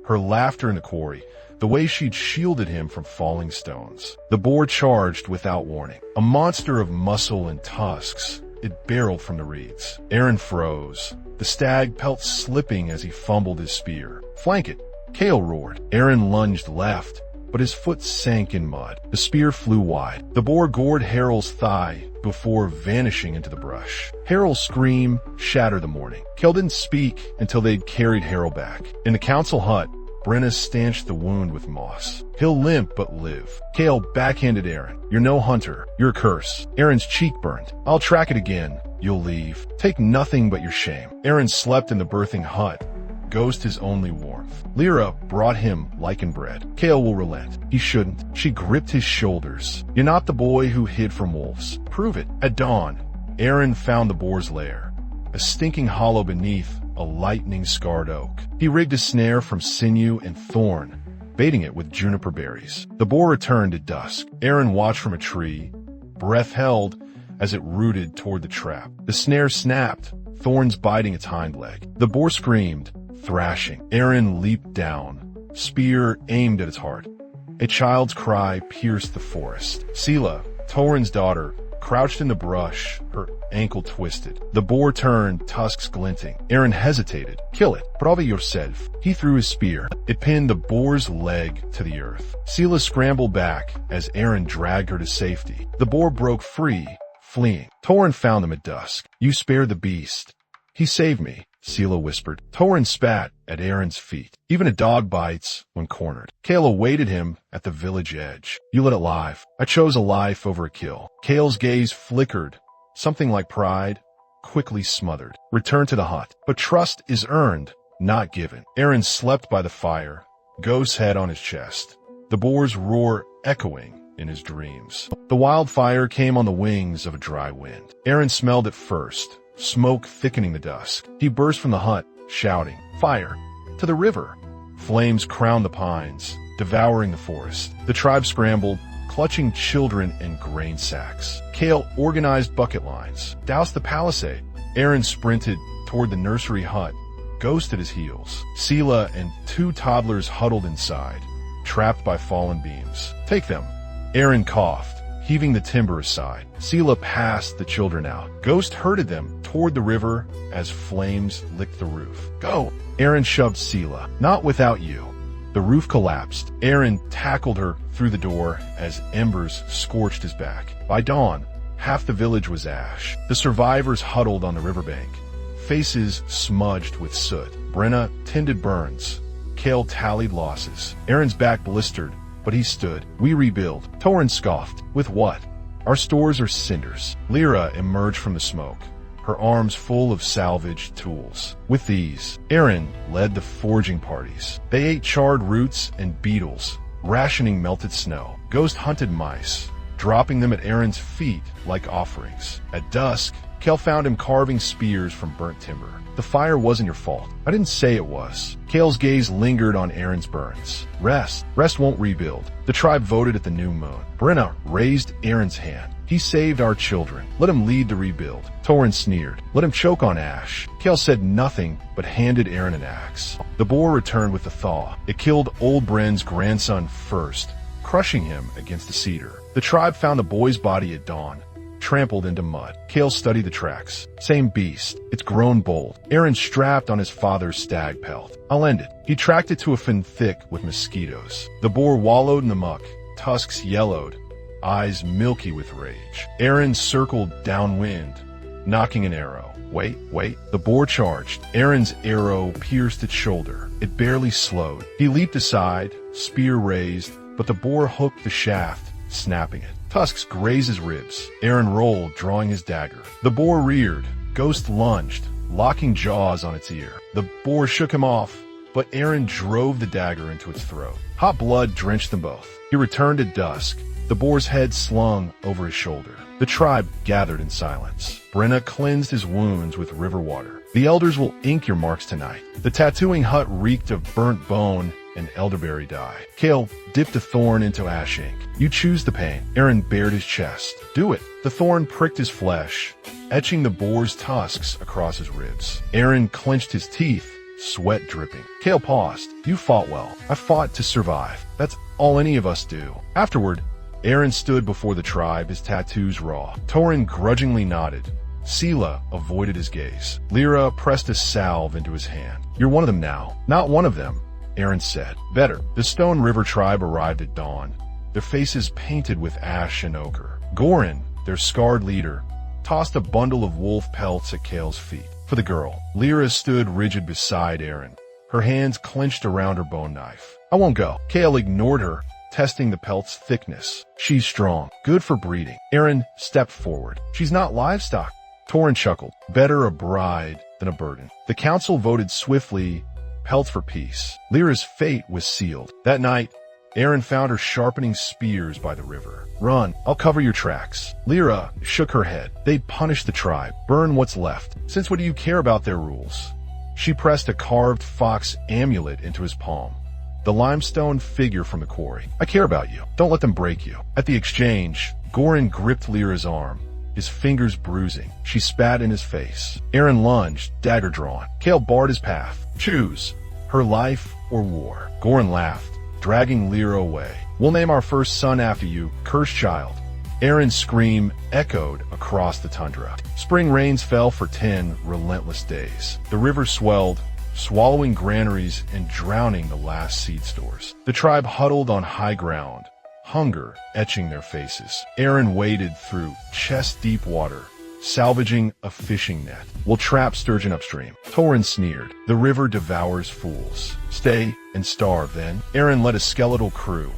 her laughter in the quarry, the way she'd shielded him from falling stones. The boar charged without warning. A monster of muscle and tusks, it barreled from the reeds. Arin froze, the stag pelt slipping as he fumbled his spear. "Flank it!" Kale roared. Arin lunged left, but his foot sank in mud. The spear flew wide. The boar gored Harrel's thigh before vanishing into the brush. Harrel's scream shattered the morning. Kale didn't speak until they'd carried Harrel back. In the council hut, Brenna stanched the wound with moss. He'll limp but live. Kale backhanded Arin. You're no hunter. You're a curse. Arin's cheek burned. I'll track it again. You'll leave. Take nothing but your shame. Arin slept in the birthing hut. Ghost his only warmth. Lyra brought him lichen bread. Kale will relent. He shouldn't. She gripped his shoulders. You're not the boy who hid from wolves. Prove it. At dawn, Arin found the boar's lair. A stinking hollow beneath a lightning-scarred oak. He rigged a snare from sinew and thorn, baiting it with juniper berries. The boar returned at dusk. Arin watched from a tree, breath held as it rooted toward the trap. The snare snapped, thorns biting its hind leg. The boar screamed, thrashing. Arin leaped down, spear aimed at its heart. A child's cry pierced the forest. Sela, Torin's daughter, crouched in the brush, her ankle twisted. The boar turned, tusks glinting. Arin hesitated. Kill it. Pravi yourself. He threw his spear. It pinned the boar's leg to the earth. Sela scrambled back as Arin dragged her to safety. The boar broke free, fleeing. Torin found them at dusk. You spared the beast. He saved me, Sela whispered. Torin spat at Arin's feet. Even a dog bites when cornered. Kale awaited him at the village edge. You let it live. I chose a life over a kill. Kale's gaze flickered. Something like pride, quickly smothered. Return to the hut. But trust is earned, not given. Arin slept by the fire, Ghost's head on his chest. The boar's roar echoing in his dreams. The wildfire came on the wings of a dry wind. Arin smelled it first, smoke thickening the dusk. He burst from the hut, shouting, Fire! To the river! Flames crowned the pines, devouring the forest. The tribe scrambled, clutching children and grain sacks. Kale organized bucket lines, doused the palisade. Arin sprinted toward the nursery hut, Ghost at his heels. Sela and 2 toddlers huddled inside, trapped by fallen beams. Take them. Arin coughed, heaving the timber aside. Sela passed the children out. Ghost herded them toward the river as flames licked the roof. Go! Arin shoved Sela. Not without you. The roof collapsed. Arin tackled her through the door as embers scorched his back. By dawn, half the village was ash. The survivors huddled on the riverbank, faces smudged with soot. Brenna tended burns. Kale tallied losses. Arin's back blistered, but he stood. We rebuild. Torin scoffed. With what? Our stores are cinders. Lyra emerged from the smoke, her arms full of salvaged tools. With these, Arin led the foraging parties. They ate charred roots and beetles, rationing melted snow. Ghost hunted mice, dropping them at Arin's feet like offerings. At dusk, Kale found him carving spears from burnt timber. The fire wasn't your fault. I didn't say it was. Kale's gaze lingered on Arin's burns. Rest won't rebuild. The tribe voted at the new moon. Brenna raised Arin's hand. He saved our children. Let him lead the rebuild. Torin sneered. Let him choke on ash. Kale said nothing, but handed Arin an axe. The boar returned with the thaw. It killed old Bren's grandson first, crushing him against the cedar. The tribe found the boy's body at dawn, trampled into mud. Kale studied the tracks. Same beast. It's grown bold. Arin strapped on his father's stag pelt. I'll end it. He tracked it to a fin thick with mosquitoes. The boar wallowed in the muck, tusks yellowed, eyes milky with rage. Arin circled downwind, knocking an arrow. Wait. The boar charged. Arin's arrow pierced its shoulder. It barely slowed. He leaped aside, spear raised, but the boar hooked the shaft, snapping it. Tusks grazed his ribs. Arin rolled, drawing his dagger. The boar reared. Ghost lunged, locking jaws on its ear. The boar shook him off, but Arin drove the dagger into its throat. Hot blood drenched them both. He returned at dusk, the boar's head slung over his shoulder. The tribe gathered in silence. Brenna cleansed his wounds with river water. The elders will ink your marks tonight. The tattooing hut reeked of burnt bone and elderberry dye. Kale dipped a thorn into ash ink. You choose the pain. Arin bared his chest. Do it. The thorn pricked his flesh, etching the boar's tusks across his ribs. Arin clenched his teeth, sweat dripping. Kale paused. You fought well. I fought to survive. That's all any of us do. Afterward, Arin stood before the tribe, his tattoos raw. Torin grudgingly nodded. Sela avoided his gaze. Lyra pressed a salve into his hand. You're one of them now. Not one of them, Arin said. Better. The Stone River tribe arrived at dawn, their faces painted with ash and ochre. Gorin, their scarred leader, tossed a bundle of wolf pelts at Kale's feet. For the girl, Lyra stood rigid beside Arin, her hands clenched around her bone knife. I won't go. Kale ignored her, testing the pelt's thickness. She's strong, good for breeding. Arin stepped forward. She's not livestock. Torin chuckled. Better a bride than a burden. The council voted swiftly, pelt for peace. Lyra's fate was sealed. That night, Arin found her sharpening spears by the river. Run, I'll cover your tracks. Lyra shook her head. They'd punish the tribe, burn what's left. Since what do you care about their rules? She pressed a carved fox amulet into his palm. The limestone figure from the quarry. I care about you. Don't let them break you. At the exchange, Gorin gripped Lyra's arm, his fingers bruising. She spat in his face. Arin lunged, dagger drawn. Kale barred his path. Choose, her life or war. Gorin laughed, dragging Lyra away. We'll name our first son after you, cursed child. Arin's scream echoed across the tundra. Spring rains fell for 10 relentless days. The river swelled, swallowing granaries and drowning the last seed stores. The tribe huddled on high ground, hunger etching their faces. Arin waded through chest-deep water, salvaging a fishing net. We'll trap sturgeon upstream. Torin sneered. The river devours fools. Stay and starve then. Arin led a skeletal crew.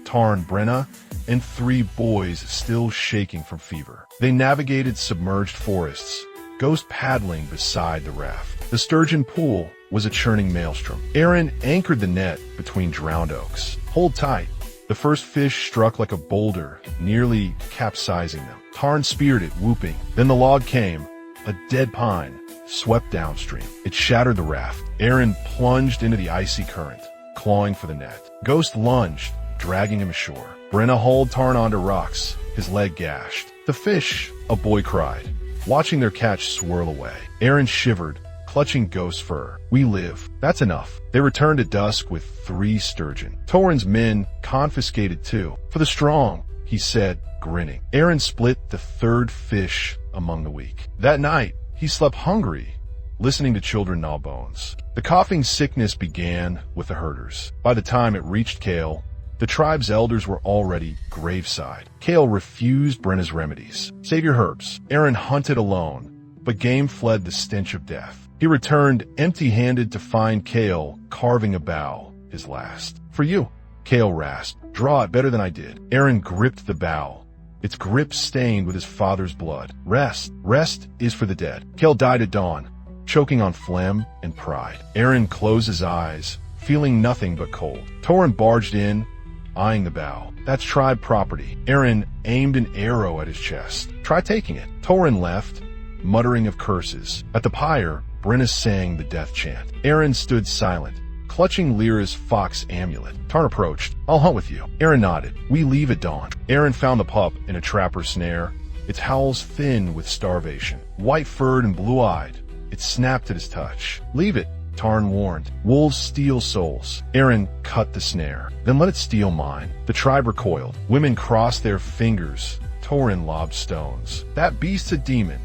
Tarn, Brenna, and 3 boys still shaking from fever. They navigated submerged forests, ghost paddling beside the raft. The sturgeon pool was a churning maelstrom. Arin anchored the net between drowned oaks. Hold tight. The first fish struck like a boulder, nearly capsizing them. Tarn speared it, whooping. Then the log came, a dead pine, swept downstream. It shattered the raft. Arin plunged into the icy current, clawing for the net. Ghost lunged, dragging him ashore. Brenna hauled Tarn onto rocks, his leg gashed. The fish, a boy cried, watching their catch swirl away. Arin shivered, clutching Ghost's fur. We live. That's enough. They returned at dusk with 3 sturgeon. Torin's men confiscated 2. For the strong, he said, grinning. Arin split the 3rd fish among the weak. That night, he slept hungry, listening to children gnaw bones. The coughing sickness began with the herders. By the time it reached Kale, the tribe's elders were already graveside. Kale refused Brenna's remedies. Save your herbs. Arin hunted alone, but game fled the stench of death. He returned empty-handed to find Kale carving a bow, his last. For you, Kale rasped. Draw it better than I did. Arin gripped the bow, its grip stained with his father's blood. Rest. Rest is for the dead. Kale died at dawn, choking on phlegm and pride. Arin closed his eyes, feeling nothing but cold. Torin barged in, eyeing the bow. That's tribe property. Arin aimed an arrow at his chest. Try taking it. Torin left, muttering of curses. At the pyre, Brenna sang the death chant. Arin stood silent, clutching Lyra's fox amulet. Tarn approached. I'll hunt with you. Arin nodded. We leave at dawn. Arin found the pup in a trapper's snare, its howls thin with starvation. White-furred and blue-eyed, it snapped at his touch. Leave it, Tarn warned. Wolves steal souls. Arin cut the snare. Then let it steal mine. The tribe recoiled. Women crossed their fingers. Torin lobbed stones. That beast's a demon.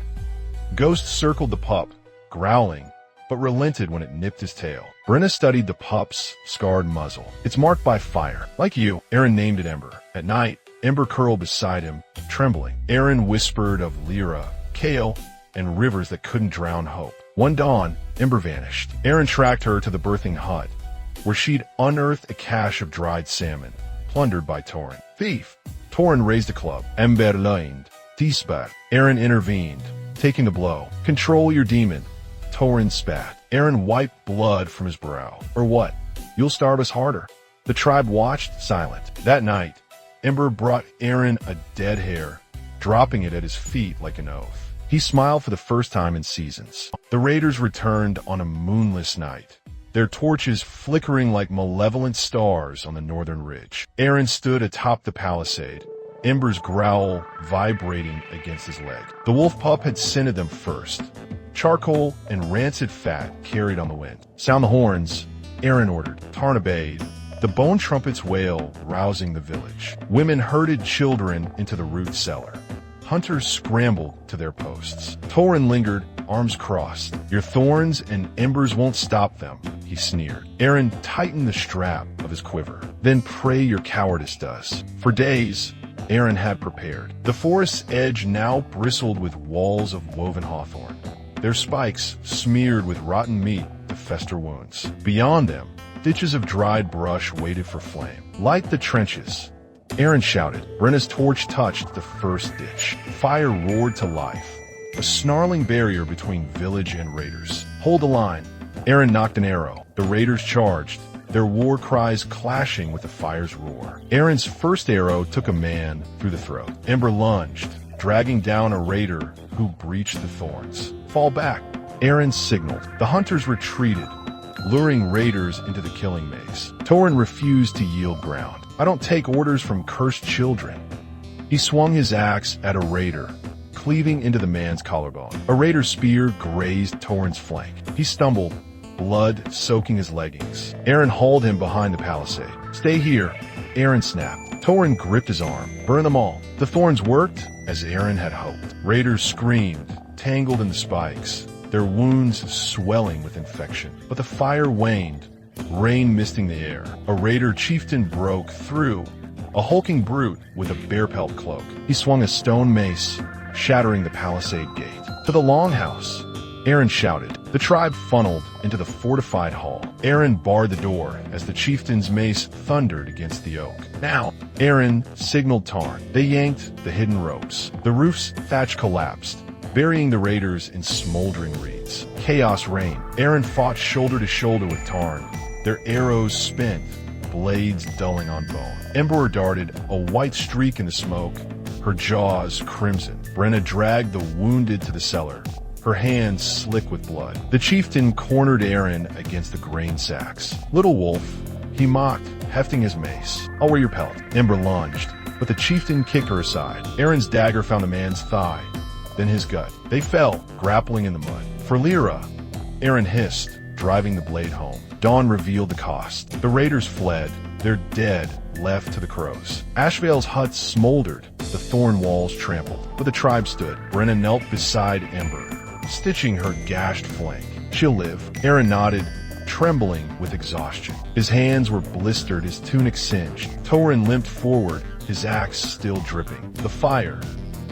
Ghost circled the pup, growling, but relented when it nipped his tail. Brenna studied the pup's scarred muzzle. It's marked by fire. Like you, Arin named it Ember. At night, Ember curled beside him, trembling. Arin whispered of Lyra, Kale, and rivers that couldn't drown hope. One dawn, Ember vanished. Arin tracked her to the birthing hut, where she'd unearthed a cache of dried salmon, plundered by Torin. Thief! Torin raised a club. Ember lined. Tisbar. Arin intervened, taking the blow. Control your demon. Torin spat. Arin wiped blood from his brow. Or what? You'll starve us harder. The tribe watched, silent. That night, Ember brought Arin a dead hare, dropping it at his feet like an oath. He smiled for the first time in seasons. The raiders returned on a moonless night, their torches flickering like malevolent stars on the northern ridge. Arin stood atop the palisade, Ember's growl vibrating against his leg. The wolf pup had scented them first. Charcoal and rancid fat carried on the wind. Sound the horns, Arin ordered. Tarn obeyed. The bone trumpets wail, rousing the village. Women herded children into the root cellar. Hunters scrambled to their posts. Torin lingered, arms crossed. Your thorns and embers won't stop them, he sneered. Arin tightened the strap of his quiver. Then pray your cowardice does. For days, Arin had prepared. The forest's edge now bristled with walls of woven hawthorn, their spikes smeared with rotten meat to of fester wounds. Beyond them, ditches of dried brush waited for flame. Light the trenches, Arin shouted. Brenna's torch touched the first ditch. Fire roared to life, a snarling barrier between village and raiders. Hold the line. Arin knocked an arrow. The raiders charged, their war cries clashing with the fire's roar. Arin's first arrow took a man through the throat. Ember lunged, dragging down a raider who breached the thorns. Fall back, Arin signaled. The hunters retreated, luring raiders into the killing maze. Torin refused to yield ground. I don't take orders from cursed children. He swung his axe at a raider, cleaving into the man's collarbone. A raider's spear grazed Torin's flank. He stumbled, blood soaking his leggings. Arin hauled him behind the palisade. Stay here, Arin snapped. Torin gripped his arm. Burn them all. The thorns worked as Arin had hoped. Raiders screamed, tangled in the spikes, their wounds swelling with infection. But the fire waned, rain misting the air. A raider chieftain broke through, a hulking brute with a bear pelt cloak. He swung a stone mace, shattering the palisade gate. To the longhouse, Arin shouted. The tribe funneled into the fortified hall. Arin barred the door as the chieftain's mace thundered against the oak. Now, Arin signaled Tarn. They yanked the hidden ropes. The roof's thatch collapsed, burying the raiders in smoldering reeds. Chaos reigned. Arin fought shoulder to shoulder with Tarn, their arrows spent, blades dulling on bone. Ember darted, a white streak in the smoke, her jaws crimson. Brenna dragged the wounded to the cellar, her hands slick with blood. The chieftain cornered Arin against the grain sacks. Little wolf, he mocked, hefting his mace. I'll wear your pelt. Ember lunged, but the chieftain kicked her aside. Arin's dagger found the man's thigh, then his gut. They fell, grappling in the mud. For Lyra, Arin hissed, driving the blade home. Dawn revealed the cost. The raiders fled, their dead left to the crows. Ashvale's huts smoldered, the thorn walls trampled. But the tribe stood. Brenna knelt beside Ember, stitching her gashed flank. She'll live. Arin nodded, trembling with exhaustion. His hands were blistered, his tunic singed. Torin limped forward, his axe still dripping. The fire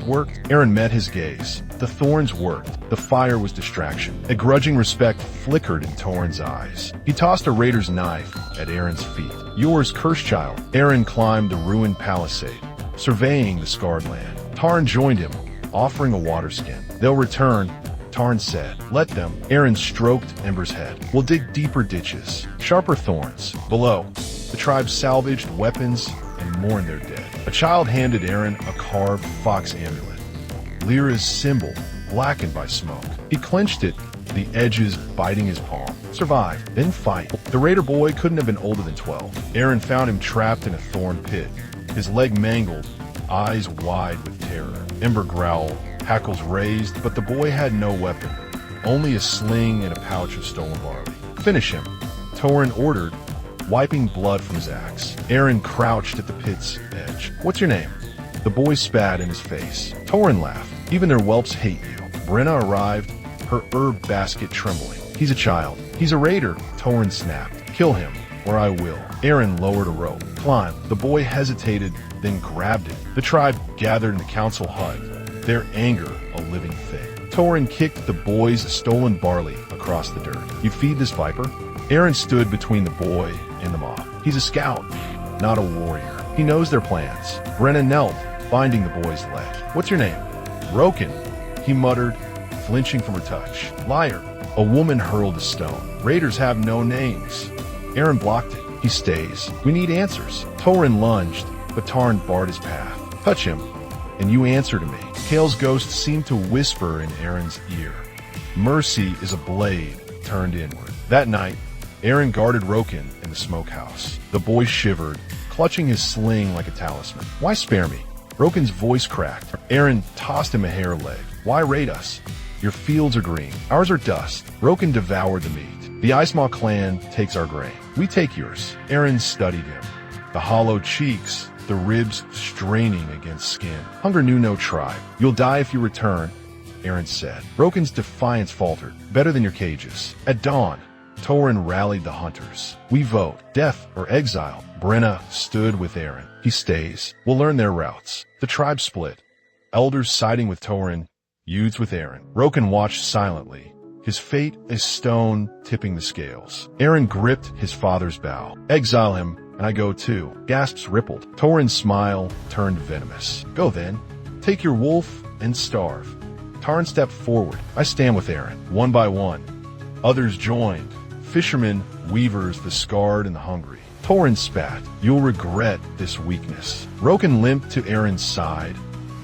worked. Arin met his gaze. The thorns worked. The fire was distraction. A grudging respect flickered in Torin's eyes. He tossed a raider's knife at Arin's feet. Yours, cursed child. Arin climbed the ruined palisade, surveying the scarred land. Tarn joined him, offering a water skin. They'll return, Tarn said. Let them. Arin stroked Ember's head. We'll dig deeper ditches, sharper thorns. Below, the tribe salvaged weapons and mourned their dead. A child handed Arin a carved fox amulet, Lyra's symbol, blackened by smoke. He clenched it, the edges biting his palm. Survive, then fight. The raider boy couldn't have been older than 12. Arin found him trapped in a thorn pit, his leg mangled, eyes wide with terror. Ember growled, hackles raised, but the boy had no weapon, only a sling and a pouch of stolen barley. Finish him, Torin ordered, wiping blood from his axe. Arin crouched at the pit's edge. What's your name? The boy spat in his face. Torin laughed. Even their whelps hate you. Brenna arrived, her herb basket trembling. He's a child. He's a raider, Torin snapped. Kill him, or I will. Arin lowered a rope. Climb. The boy hesitated, then grabbed it. The tribe gathered in the council hut, their anger a living thing. Torin kicked the boy's stolen barley across the dirt. You feed this viper? Arin stood between the boy and the mob. He's a scout, not a warrior. He knows their plans. Brenna knelt, binding the boy's leg. What's your name? Roken, he muttered, flinching from her touch. Liar. A woman hurled a stone. Raiders have no names. Arin blocked it. He stays. We need answers. Torin lunged, but Tarn barred his path. Touch him, and you answer to me. Kale's ghost seemed to whisper in Arin's ear. Mercy is a blade turned inward. That night, Arin guarded Roken in the smokehouse. The boy shivered, clutching his sling like a talisman. Why spare me? Roken's voice cracked. Arin tossed him a hair leg. Why raid us? Your fields are green. Ours are dust. Roken devoured the meat. The Icemaw clan takes our grain. We take yours. Arin studied him. The hollow cheeks, the ribs straining against skin. Hunger knew no tribe. You'll die if you return, Arin said. Roken's defiance faltered. Better than your cages. At dawn, Torin rallied the hunters. We vote, death or exile. Brenna stood with Arin. He stays. We'll learn their routes. The tribe split. Elders siding with Torin, youths with Arin. Roken watched silently, his fate a stone tipping the scales. Arin gripped his father's bow. Exile him, and I go too. Gasps rippled. Torin's smile turned venomous. Go then. Take your wolf and starve. Tarn stepped forward. I stand with Arin, one by one. Others joined. Fishermen, weavers, the scarred and the hungry. Torin spat. You'll regret this weakness. Roken limped to Arin's side,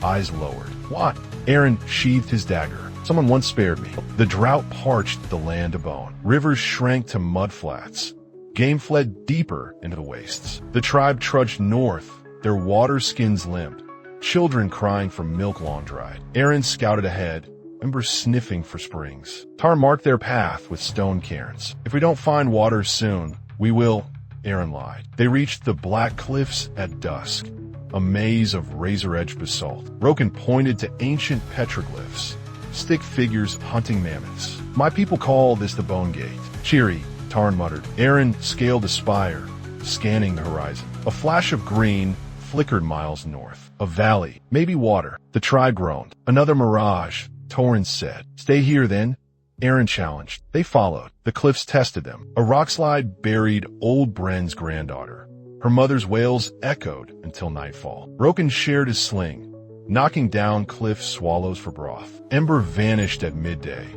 eyes lowered. What? Arin sheathed his dagger. Someone once spared me. The drought parched the land to bone. Rivers shrank to mud flats. Game fled deeper into the wastes. The tribe trudged north, their water skins limped. Children crying for milk long dried. Arin scouted ahead, Ember sniffing for springs. Tar marked their path with stone cairns. If we don't find water soon, we will, Arin lied. They reached the black cliffs at dusk, a maze of razor-edged basalt. Roken pointed to ancient petroglyphs, stick figures hunting mammoths. My people call this the Bone Gate. Cheery, Tarn muttered. Arin scaled a spire, scanning the horizon. A flash of green flickered miles north. A valley, maybe water. The tribe groaned. Another mirage, Torin said. Stay here then, Arin challenged. They followed. The cliffs tested them. A rockslide buried old Bren's granddaughter. Her mother's wails echoed until nightfall. Roken shared his sling, knocking down cliff swallows for broth. Ember vanished at midday,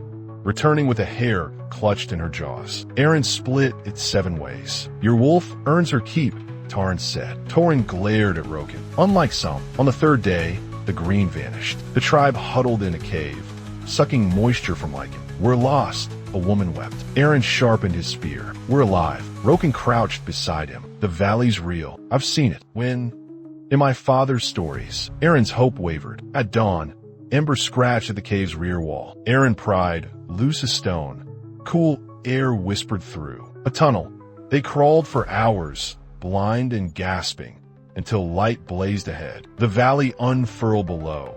returning with a hare clutched in her jaws. Arin split its 7 ways. Your wolf earns her keep, Tarn said. Torin glared at Roken. Unlike some, on the 3rd day, the green vanished. The tribe huddled in a cave, sucking moisture from lichen. We're lost, a woman wept. Arin sharpened his spear. We're alive. Roken crouched beside him. The valley's real. I've seen it. In my father's stories. Arin's hope wavered. At dawn, Ember scratched at the cave's rear wall. Arin pried, loose as stone. Cool air whispered through. A tunnel. They crawled for hours, blind and gasping, until light blazed ahead. The valley unfurled below.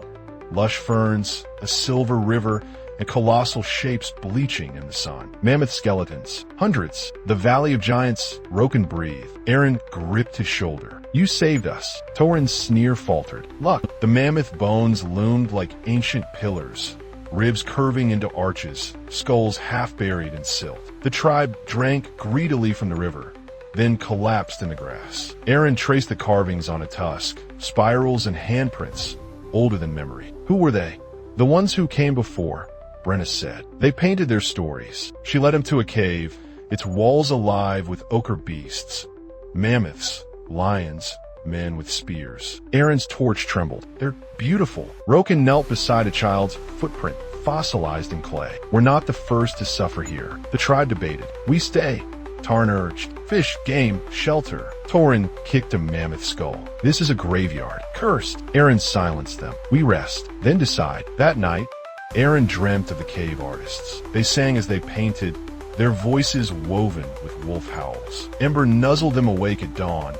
Lush ferns, a silver river, and colossal shapes bleaching in the sun. Mammoth skeletons. Hundreds. The Valley of Giants. Roken breathed. Arin gripped his shoulder. You saved us. Torin's sneer faltered. Luck. The mammoth bones loomed like ancient pillars, ribs curving into arches, skulls half buried in silt. The tribe drank greedily from the river, then collapsed in the grass. Arin traced the carvings on a tusk, spirals and handprints, older than memory. Who were they? The ones who came before, Brenna said. They painted their stories. She led him to a cave, its walls alive with ochre beasts. Mammoths, lions, men with spears. Arin's torch trembled. They're beautiful. Roken knelt beside a child's footprint, fossilized in clay. We're not the first to suffer here. The tribe debated. We stay. Tarn urged. Fish, game, shelter. Torin kicked a mammoth skull. This is a graveyard. Cursed. Arin silenced them. We rest, then decide. That night, Arin dreamt of the cave artists. They sang as they painted, their voices woven with wolf howls. Ember nuzzled them awake at dawn,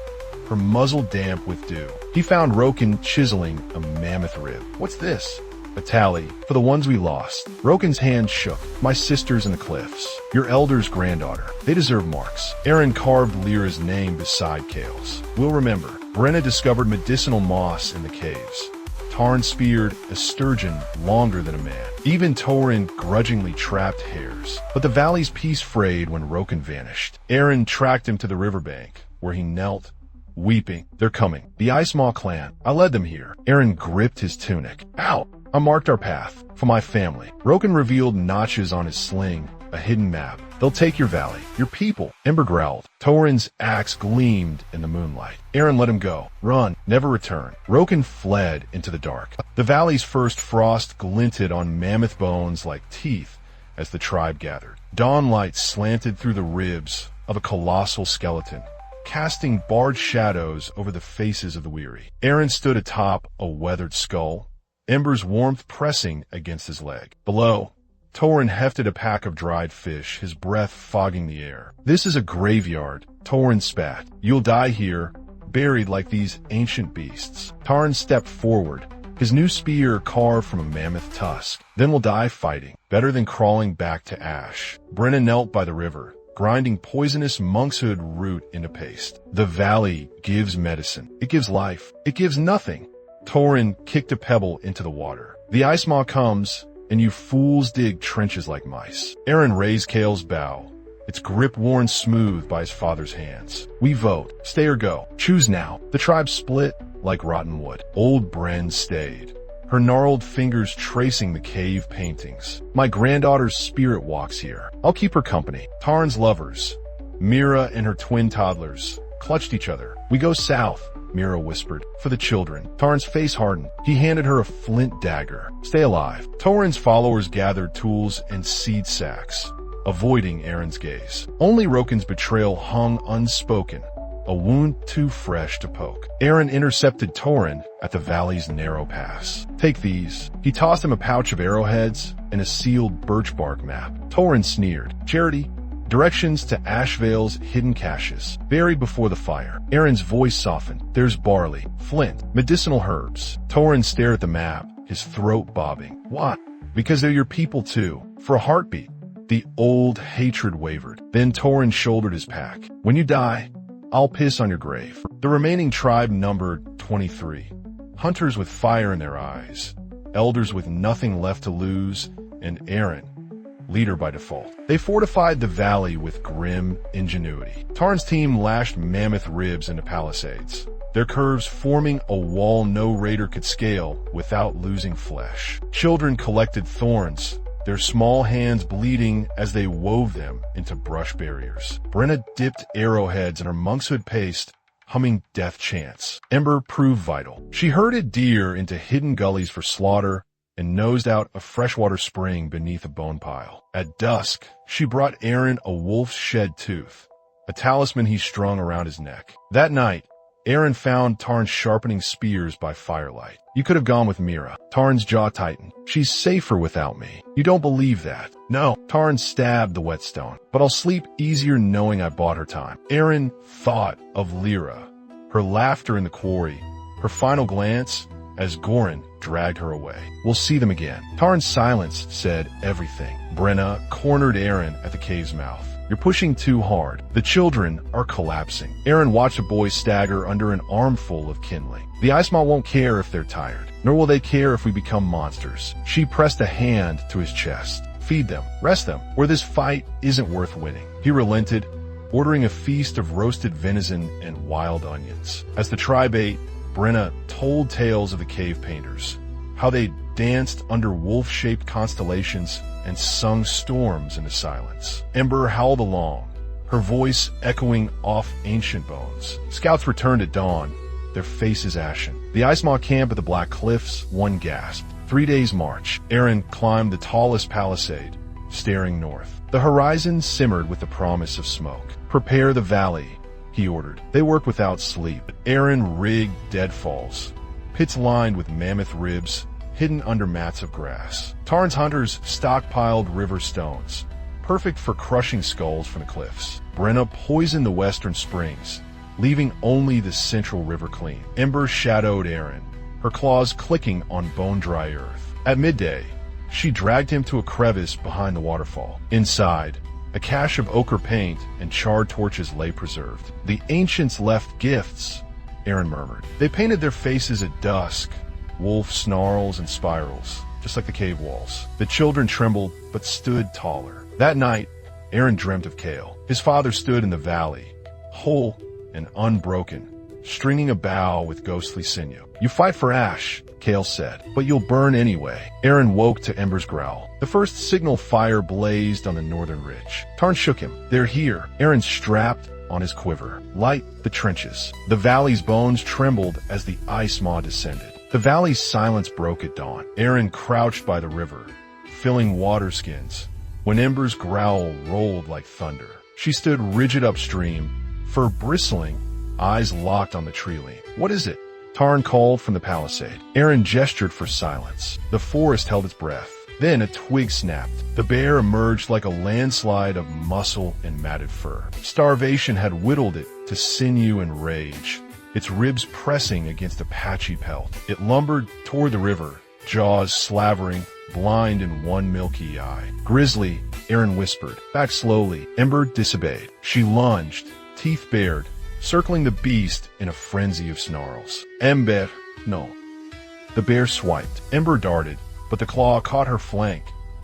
her muzzle damp with dew. He found Roken chiseling a mammoth rib. What's this? A tally for the ones we lost. Roken's hand shook. My sisters in the cliffs. Your elder's granddaughter. They deserve marks. Arin carved Lyra's name beside Kale's. We'll remember. Brenna discovered medicinal moss in the caves. Tarn speared a sturgeon longer than a man. Even Torin grudgingly trapped hares. But the valley's peace frayed when Roken vanished. Arin tracked him to the riverbank, where he knelt, weeping. They're coming. The Ice Maw clan. I led them here. Arin gripped his tunic. Ow! I marked our path. For my family. Roken revealed notches on his sling, a hidden map. They'll take your valley, your people. Ember growled. Torin's axe gleamed in the moonlight. Arin let him go. Run, never return. Roken fled into the dark. The valley's first frost glinted on mammoth bones like teeth as the tribe gathered. Dawnlight slanted through the ribs of a colossal skeleton, casting barred shadows over the faces of the weary. Arin stood atop a weathered skull, Ember's warmth pressing against his leg. Below, Torin hefted a pack of dried fish, his breath fogging the air. This is a graveyard, Torin spat. You'll die here, buried like these ancient beasts. Tarn stepped forward, his new spear carved from a mammoth tusk. Then we'll die fighting, better than crawling back to ash. Brenna knelt by the river, grinding poisonous monkshood root into paste. The valley gives medicine. It gives life. It gives nothing. Torin kicked a pebble into the water. The Ice Maw comes, and you fools dig trenches like mice. Arin raised Kale's bow, its grip worn smooth by his father's hands. We vote. Stay or go. Choose now. The tribe split like rotten wood. Old Bren stayed, her gnarled fingers tracing the cave paintings. My granddaughter's spirit walks here. I'll keep her company. Tarn's lovers, Mira and her twin toddlers, clutched each other. We go south, Mira whispered, for the children. Tarn's face hardened. He handed her a flint dagger. Stay alive. Torin's followers gathered tools and seed sacks, avoiding Arin's gaze. Only Rokin's betrayal hung unspoken, a wound too fresh to poke. Arin intercepted Torin at the valley's narrow pass. Take these. He tossed him a pouch of arrowheads and a sealed birch bark map. Torin sneered. Charity. Directions to Ashvale's hidden caches, buried before the fire. Arin's voice softened. There's barley, flint, medicinal herbs. Torin stared at the map, his throat bobbing. Why? Because they're your people too. For a heartbeat. The old hatred wavered. Then Torin shouldered his pack. When you die, I'll piss on your grave. The remaining tribe numbered 23. Hunters with fire in their eyes, elders with nothing left to lose, and Arin, leader by default. They fortified the valley with grim ingenuity. Tarn's team lashed mammoth ribs into palisades, their curves forming a wall no raider could scale without losing flesh. Children collected thorns, their small hands bleeding as they wove them into brush barriers. Brenna dipped arrowheads in her monkshood paste, humming death chants. Ember proved vital. She herded deer into hidden gullies for slaughter and nosed out a freshwater spring beneath a bone pile. At dusk, she brought Arin a wolf's shed tooth, a talisman he strung around his neck. That night, Arin found Tarn sharpening spears by firelight. You could have gone with Mira. Tarn's jaw tightened. She's safer without me. You don't believe that. No. Tarn stabbed the whetstone. But I'll sleep easier knowing I bought her time. Arin thought of Lyra, her laughter in the quarry, her final glance as Gorin dragged her away. We'll see them again. Tarn's silence said everything. Brenna cornered Arin at the cave's mouth. You're pushing too hard. The children are collapsing. Arin watched the boys stagger under an armful of kindling. The Ice Maw won't care if they're tired, nor will they care if we become monsters. She pressed a hand to his chest. Feed them. Rest them. Or this fight isn't worth winning. He relented, ordering a feast of roasted venison and wild onions. As the tribe ate, Brenna told tales of the cave painters, how they danced under wolf-shaped constellations and sung storms into silence. Ember howled along, her voice echoing off ancient bones. Scouts returned at dawn, their faces ashen. The Ice Maw camp at the Black Cliffs, one gasped. 3 days' march. Arin climbed the tallest palisade, staring north. The horizon simmered with the promise of smoke. Prepare the valley, he ordered. They worked without sleep. Arin rigged deadfalls, pits lined with mammoth ribs, hidden under mats of grass. Tarn's hunters stockpiled river stones, perfect for crushing skulls from the cliffs. Brenna poisoned the western springs, leaving only the central river clean. Ember shadowed Arin, her claws clicking on bone-dry earth. At midday, she dragged him to a crevice behind the waterfall. Inside, a cache of ochre paint and charred torches lay preserved. The ancients left gifts, Arin murmured. They painted their faces at dusk, wolf snarls and spirals, just like the cave walls. The children trembled, but stood taller. That night, Arin dreamt of Kale. His father stood in the valley, whole and unbroken, stringing a bow with ghostly sinew. You fight for ash, Kale said, but you'll burn anyway. Arin woke to Ember's growl. The first signal fire blazed on the northern ridge. Tarn shook him. They're here. Arin strapped on his quiver. Light the trenches. The valley's bones trembled as the Ice Maw descended. The valley's silence broke at dawn. Arin crouched by the river, filling water skins, when Ember's growl rolled like thunder. She stood rigid upstream, fur bristling, eyes locked on the tree leaf. What is it? Tarn called from the palisade. Arin gestured for silence. The forest held its breath. Then a twig snapped. The bear emerged like a landslide of muscle and matted fur. Starvation had whittled it to sinew and rage, its ribs pressing against a patchy pelt. It lumbered toward the river, jaws slavering, blind in one milky eye. Grizzly, Arin whispered. Back slowly. Ember disobeyed. She lunged, teeth bared, circling the beast in a frenzy of snarls. Ember, no. The bear swiped. Ember darted, but the claw caught her flank,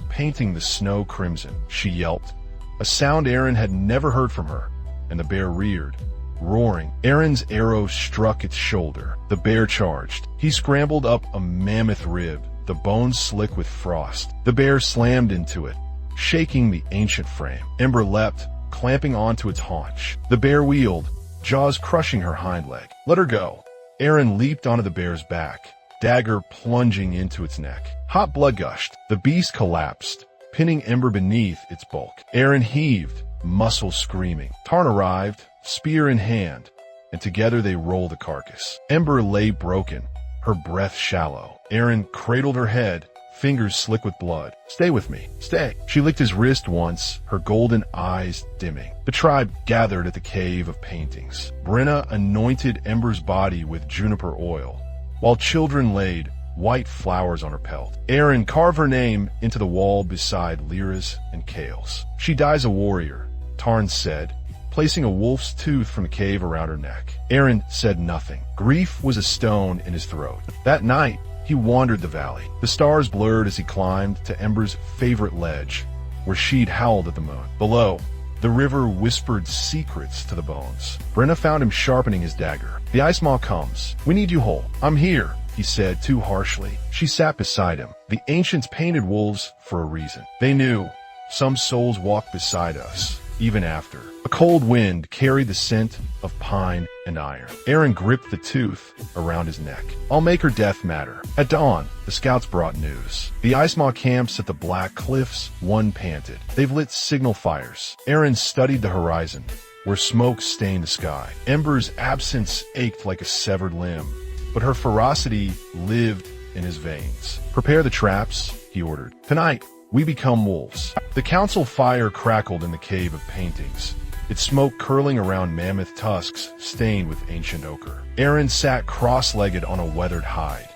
painting the snow crimson. She yelped, a sound Arin had never heard from her, and the bear reared, roaring. Arin's arrow struck its shoulder. The bear charged. He scrambled up a mammoth rib, the bones slick with frost. The bear slammed into it, shaking the ancient frame. Ember leapt, clamping onto its haunch. The bear wheeled, jaws crushing her hind leg. Let her go. Arin leaped onto the bear's back, dagger plunging into its neck. Hot blood gushed. The beast collapsed, pinning Ember beneath its bulk. Arin heaved, muscles screaming. Tarn arrived, spear in hand, and together they rolled the carcass. Ember lay broken, her breath shallow. Arin cradled her head, fingers slick with blood. Stay with me, stay. She licked his wrist once, her golden eyes dimming. The tribe gathered at the cave of paintings. Brenna anointed Ember's body with juniper oil, while children laid white flowers on her pelt. Arin carved her name into the wall beside Lyra's and Kale's. She dies a warrior, Tarn said, placing a wolf's tooth from the cave around her neck. Arin said nothing. Grief was a stone in his throat. That night, he wandered the valley. The stars blurred as he climbed to Ember's favorite ledge, where she'd howled at the moon. Below, the river whispered secrets to the bones. Brenna found him sharpening his dagger. The ice maw comes. We need you whole. I'm here, he said too harshly. She sat beside him. The ancients painted wolves for a reason. They knew some souls walk beside us, even after. A cold wind carried the scent of pine and iron. Arin gripped the tooth around his neck. I'll make her death matter. At dawn, the scouts brought news. The ice maw camps at the black cliffs, one panted. They've lit signal fires. Arin studied the horizon, where smoke stained the sky. Ember's absence ached like a severed limb, but her ferocity lived in his veins. Prepare the traps, he ordered. Tonight, we become wolves. The council fire crackled in the cave of paintings, its smoke curling around mammoth tusks stained with ancient ochre. Arin sat cross-legged on a weathered hide,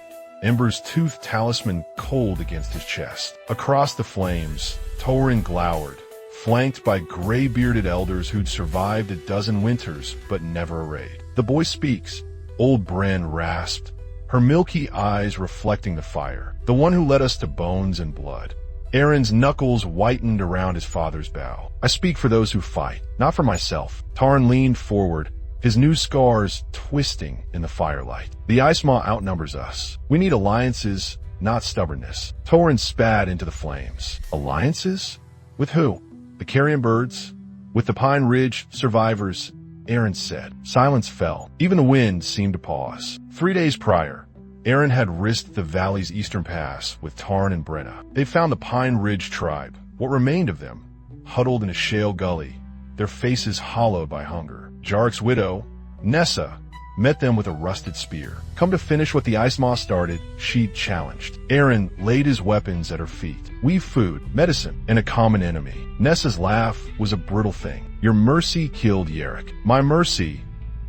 Ember's toothed talisman cold against his chest. Across the flames, Torin glowered, flanked by gray-bearded elders who'd survived a dozen winters but never arrayed. The boy speaks, old Bren rasped, her milky eyes reflecting the fire, the one who led us to bones and blood. Arin's knuckles whitened around his father's bow. I speak for those who fight, not for myself. Tarn leaned forward, his new scars twisting in the firelight. The ice maw outnumbers us. We need alliances, not stubbornness. Torin spat into the flames. Alliances? With who? The carrion birds? With the Pine Ridge survivors? Arin said. Silence fell. Even the wind seemed to pause. 3 days prior, Arin had risked the valley's eastern pass with Tarn and Brenna. They found the Pine Ridge tribe, what remained of them, huddled in a shale gully, their faces hollowed by hunger. Jarek's widow, Nessa, met them with a rusted spear. Come to finish what the ice maw started, she challenged. Arin laid his weapons at her feet. We've food, medicine, and a common enemy. Nessa's laugh was a brittle thing. Your mercy killed Jarek. My mercy,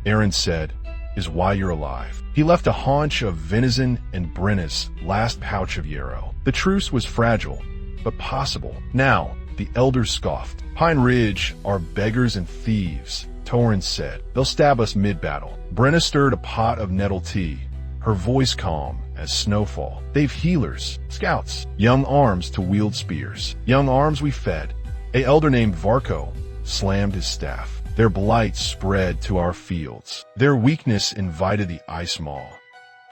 Arin said, is why you're alive. He left a haunch of venison and Brenna's last pouch of yarrow. The truce was fragile, but possible. Now, the elders scoffed. Pine Ridge are beggars and thieves, Torin said. They'll stab us mid-battle. Brenna stirred a pot of nettle tea, her voice calm as snowfall. They've healers, scouts, young arms to wield spears. Young arms we fed. A elder named Varko slammed his staff. Their blight spread to our fields. Their weakness invited the ice maw.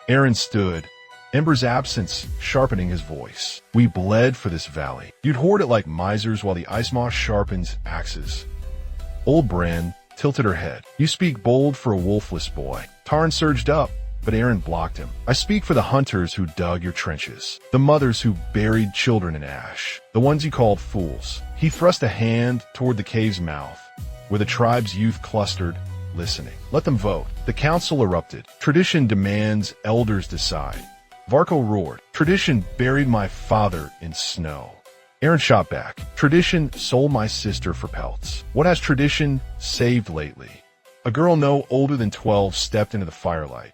Arin stood, Ember's absence sharpening his voice. We bled for this valley. You'd hoard it like misers while the ice maw sharpens axes. Old Bran tilted her head. You speak bold for a wolfless boy. Tarn surged up, but Arin blocked him. I speak for the hunters who dug your trenches, the mothers who buried children in ash, the ones you called fools. He thrust a hand toward the cave's mouth, where the tribe's youth clustered, listening. Let them vote. The council erupted. Tradition demands, elders decide. Varko roared. Tradition buried my father in snow. Arin shot back. Tradition sold my sister for pelts. What has tradition saved lately? A girl no older than 12 stepped into the firelight.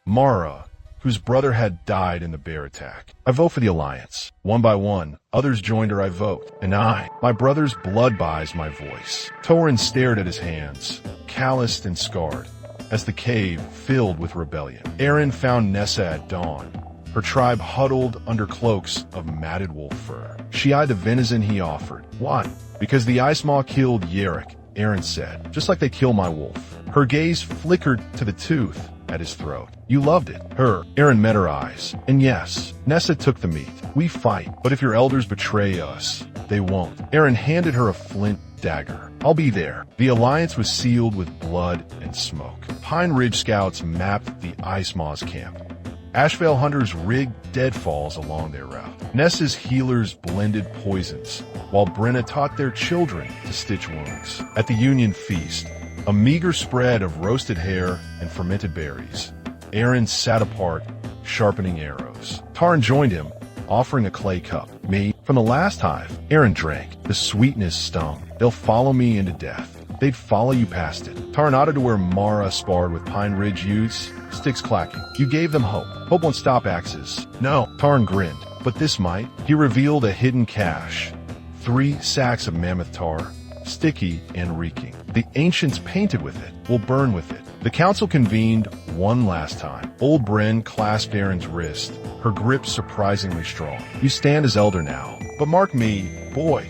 Mara, whose brother had died in the bear attack. I vote for the alliance. One by one, others joined her. I vote. And my brother's blood buys my voice. Torin stared at his hands, calloused and scarred, as the cave filled with rebellion. Arin found Nessa at dawn, her tribe huddled under cloaks of matted wolf fur. She eyed the venison he offered. Why? Because the ice maw killed Yerrick, Arin said, just like they kill my wolf. Her gaze flickered to the tooth at his throat. You loved it. Arin met her eyes. And yes, Nessa took the meat. We fight, but if your elders betray us, they won't. Arin handed her a flint dagger. I'll be there. The alliance was sealed with blood and smoke. Pine Ridge scouts mapped the Ice Maw's camp. Ashvale hunters rigged deadfalls along their route. Nessa's healers blended poisons, while Brenna taught their children to stitch wounds. At the Union Feast, a meager spread of roasted hare and fermented berries, Arin sat apart, sharpening arrows. Tarn joined him, offering a clay cup. Me, from the last hive, Arin drank. The sweetness stung. They'll follow me into death. They'd follow you past it. Tarn nodded to where Mara sparred with Pine Ridge youths, sticks clacking. You gave them hope. Hope won't stop axes. No, Tarn grinned. But this might. He revealed a hidden cache. 3 sacks of mammoth tar, sticky and reeking. The ancients painted with it. We'll burn with it. The council convened one last time. Old Bren clasped Arin's wrist, her grip surprisingly strong. You stand as elder now. But mark me, boy,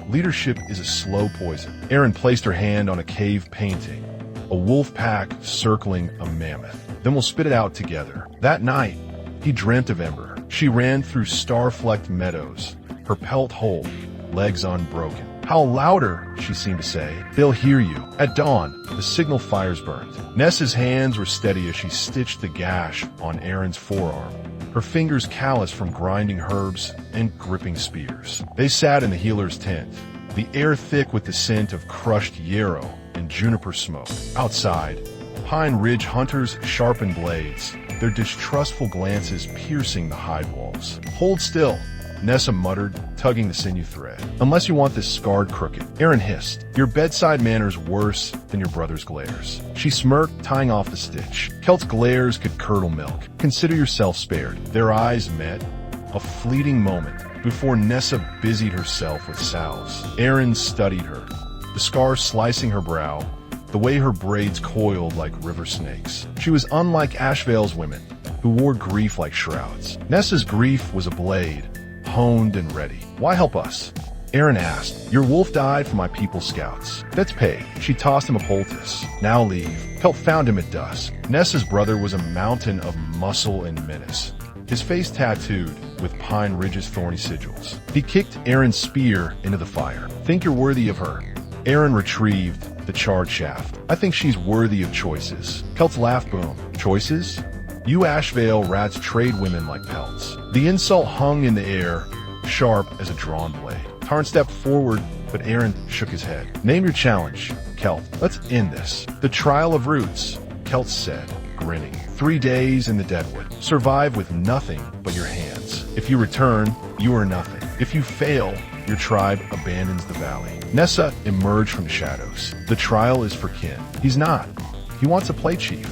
leadership is a slow poison. Arin placed her hand on a cave painting, a wolf pack circling a mammoth. Then we'll spit it out together. That night, he dreamt of Ember. She ran through star-flecked meadows, her pelt whole, legs unbroken. Howl louder, she seemed to say. They'll hear you. At dawn, the signal fires burned. Nessa's hands were steady as she stitched the gash on Arin's forearm, her fingers calloused from grinding herbs and gripping spears. They sat in the healer's tent, the air thick with the scent of crushed yarrow and juniper smoke. Outside, Pine Ridge hunters sharpened blades, their distrustful glances piercing the hide walls. Hold still, Nessa muttered, tugging the sinew thread. Unless you want this scarred crooked. Arin hissed. Your bedside manner's worse than your brother's glares. She smirked, tying off the stitch. Celt's glares could curdle milk. Consider yourself spared. Their eyes met. A fleeting moment before Nessa busied herself with salves. Arin studied her, the scars slicing her brow, the way her braids coiled like river snakes. She was unlike Ashvale's women, who wore grief like shrouds. Nessa's grief was a blade, honed and ready. Why help us? Arin asked. Your wolf died for my people's scouts. That's paid. She tossed him a poultice. Now leave. Celt found him at dusk. Nessa's brother was a mountain of muscle and menace, his face tattooed with Pine Ridge's thorny sigils. He kicked Arin's spear into the fire. Think you're worthy of her. Arin retrieved the charred shaft. I think she's worthy of choices. Celt's laugh boomed. Choices? You Ashvale rats trade women like pelts. The insult hung in the air, sharp as a drawn blade. Tarn stepped forward, but Arin shook his head. Name your challenge, Celt. Let's end this. The trial of roots, Celt said, grinning. 3 days in the Deadwood. Survive with nothing but your hands. If you return, you are nothing. If you fail, your tribe abandons the valley. Nessa emerged from the shadows. The trial is for kin. He's not. He wants to play chief.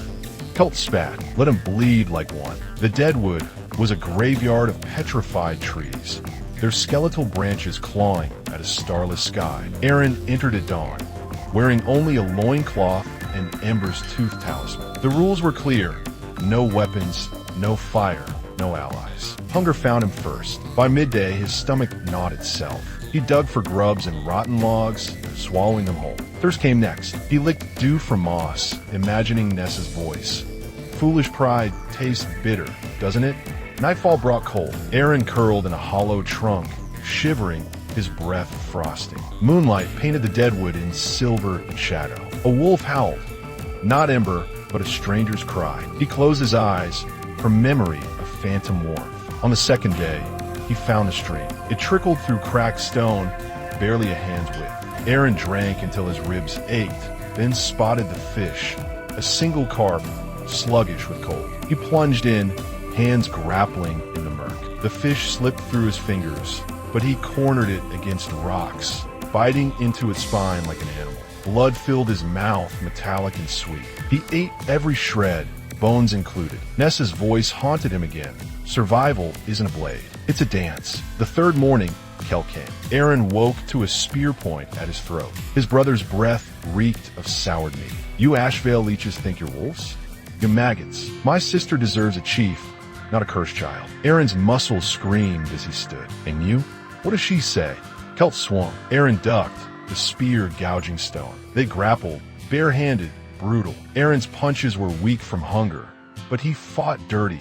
Celt spat. Let him bleed like one. The Deadwood was a graveyard of petrified trees, their skeletal branches clawing at a starless sky. Arin entered at dawn, wearing only a loincloth and Ember's tooth talisman. The rules were clear. No weapons, no fire, no allies. Hunger found him first. By midday, his stomach gnawed itself. He dug for grubs and rotten logs, swallowing them whole. Thirst came next. He licked dew from moss, imagining Nessa's voice. Foolish pride tastes bitter, doesn't it? Nightfall brought cold. Arin curled in a hollow trunk, shivering, his breath frosting. Moonlight painted the Deadwood in silver shadow. A wolf howled. Not Ember, but a stranger's cry. He closed his eyes, from memory of phantom warmth. On the second day, he found the stream. It trickled through cracked stone, barely a hand's width. Arin drank until his ribs ached, then spotted the fish, a single carp, sluggish with cold. He plunged in, hands grappling in the murk. The fish slipped through his fingers, but he cornered it against rocks, biting into its spine like an animal. Blood filled his mouth, metallic and sweet. He ate every shred, bones included. Nessa's voice haunted him again. Survival isn't a blade. It's a dance. The third morning, Celt came. Arin woke to a spear point at his throat. His brother's breath reeked of soured meat. You Ashvale leeches think you're wolves? You're maggots. My sister deserves a chief, not a cursed child. Arin's muscles screamed as he stood. And you? What does she say? Kelt swung. Arin ducked, the spear gouging stone. They grappled, barehanded, brutal. Arin's punches were weak from hunger, but he fought dirty.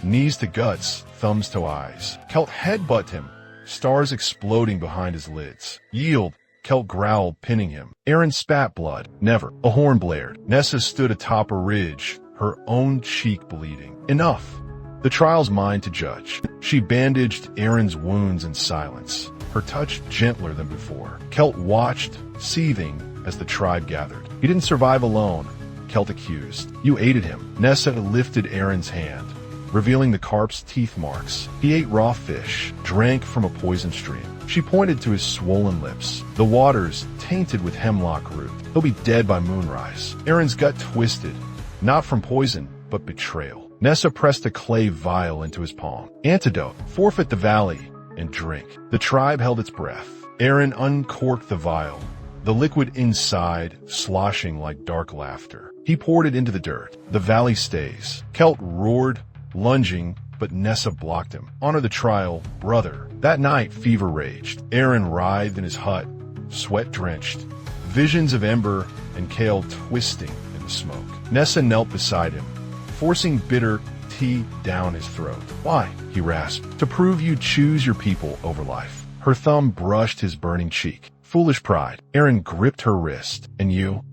Knees to guts, thumbs to eyes. Kelt headbutted him, stars exploding behind his lids. Yield, Kelt growled, pinning him. Arin spat blood. Never. A horn blared. Nessa stood atop a ridge, her own cheek bleeding. Enough. The trial's mine to judge. She bandaged Arin's wounds in silence, her touch gentler than before. Kelt watched, seething, as the tribe gathered. He didn't survive alone, Kelt accused. You aided him. Nessa lifted Arin's hand, revealing the carp's teeth marks. He ate raw fish, drank from a poison stream. She pointed to his swollen lips, the waters tainted with hemlock root. He'll be dead by moonrise. Arin's gut twisted, not from poison, but betrayal. Nessa pressed a clay vial into his palm. Antidote. Forfeit the valley and drink. The tribe held its breath. Arin uncorked the vial, the liquid inside sloshing like dark laughter. He poured it into the dirt. The valley stays. Kelt roared, lunging, but Nessa blocked him. Honor the trial, brother. That night, fever raged. Arin writhed in his hut, sweat-drenched. Visions of Ember and Kale twisting in the smoke. Nessa knelt beside him, forcing bitter tea down his throat. Why? He rasped. To prove you choose your people over life. Her thumb brushed his burning cheek. Foolish pride. Arin gripped her wrist. And you?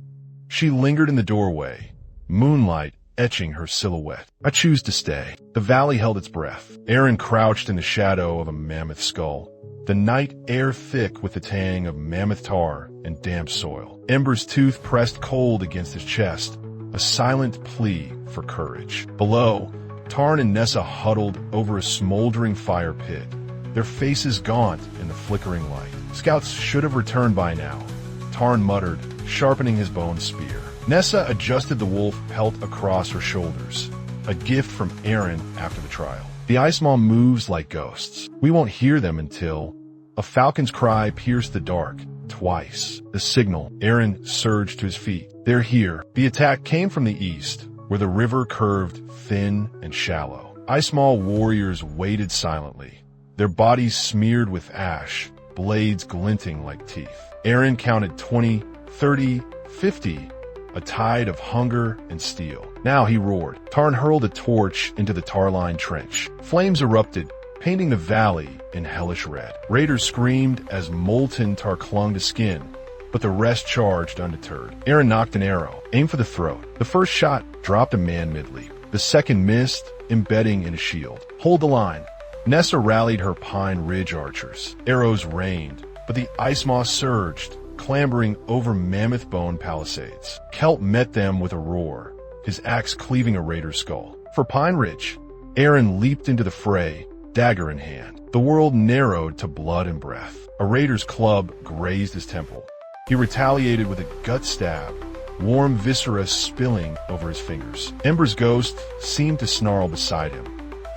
She lingered in the doorway, moonlight etching her silhouette. I choose to stay. The valley held its breath. Arin crouched in the shadow of a mammoth skull, the night air thick with the tang of mammoth tar and damp soil. Ember's tooth pressed cold against his chest, a silent plea for courage. Below, Tarn and Nessa huddled over a smoldering fire pit, their faces gaunt in the flickering light. Scouts should have returned by now, Tarn muttered, sharpening his bone spear. Nessa adjusted the wolf pelt across her shoulders, a gift from Arin after the trial. The ice maw moves like ghosts. We won't hear them until... A falcon's cry pierced the dark, twice. The signal. Arin surged to his feet. They're here. The attack came from the east, where the river curved thin and shallow. Ice maw warriors waited silently, their bodies smeared with ash, blades glinting like teeth. Arin counted 20, 30, 50, a tide of hunger and steel. Now he roared. Tarn hurled a torch into the tar-lined trench. Flames erupted, painting the valley in hellish red. Raiders screamed as molten tar clung to skin, but the rest charged undeterred. Arin knocked an arrow, aimed for the throat. The first shot dropped a man mid-leap. The second missed, embedding in a shield. Hold the line. Nessa rallied her Pine Ridge archers. Arrows rained, but the ice moss surged, clambering over mammoth bone palisades. Kelt met them with a roar, his axe cleaving a raider's skull. For Pine Ridge, Arin leaped into the fray, dagger in hand. The world narrowed to blood and breath. A raider's club grazed his temple. He retaliated with a gut stab, warm viscera spilling over his fingers. Ember's ghost seemed to snarl beside him.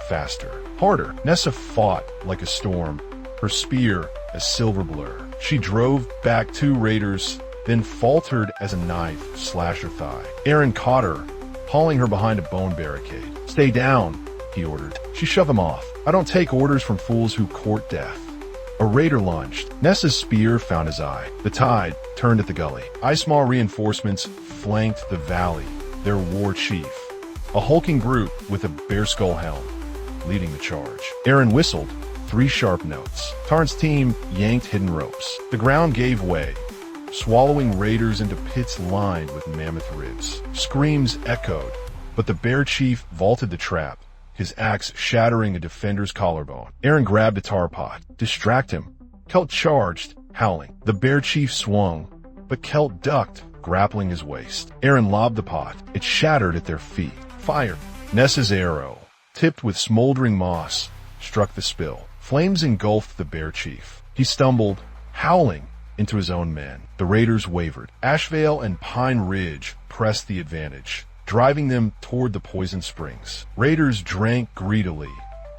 Faster, harder. Nessa fought like a storm, her spear a silver blur. She drove back 2 raiders, then faltered as a knife slashed her thigh. Arin caught her, hauling her behind a bone barricade. Stay down, he ordered. She shoved him off. I don't take orders from fools who court death. A raider lunged. Nessa's spear found his eye. The tide turned at the gully. Ice maw reinforcements flanked the valley, their war chief, a hulking brute with a bear skull helm, leading the charge. Arin whistled 3 sharp notes. Tarn's team yanked hidden ropes. The ground gave way, swallowing raiders into pits lined with mammoth ribs. Screams echoed, but the bear chief vaulted the trap, his axe shattering a defender's collarbone. Arin grabbed a tar pot. Distract him. Kelt charged, howling. The bear chief swung, but Kelt ducked, grappling his waist. Arin lobbed the pot. It shattered at their feet. Fire. Nessa's arrow, tipped with smoldering moss, struck the spill. Flames engulfed the bear chief. He stumbled, howling, into his own men. The raiders wavered. Ashvale and Pine Ridge pressed the advantage, driving them toward the poison springs. Raiders drank greedily,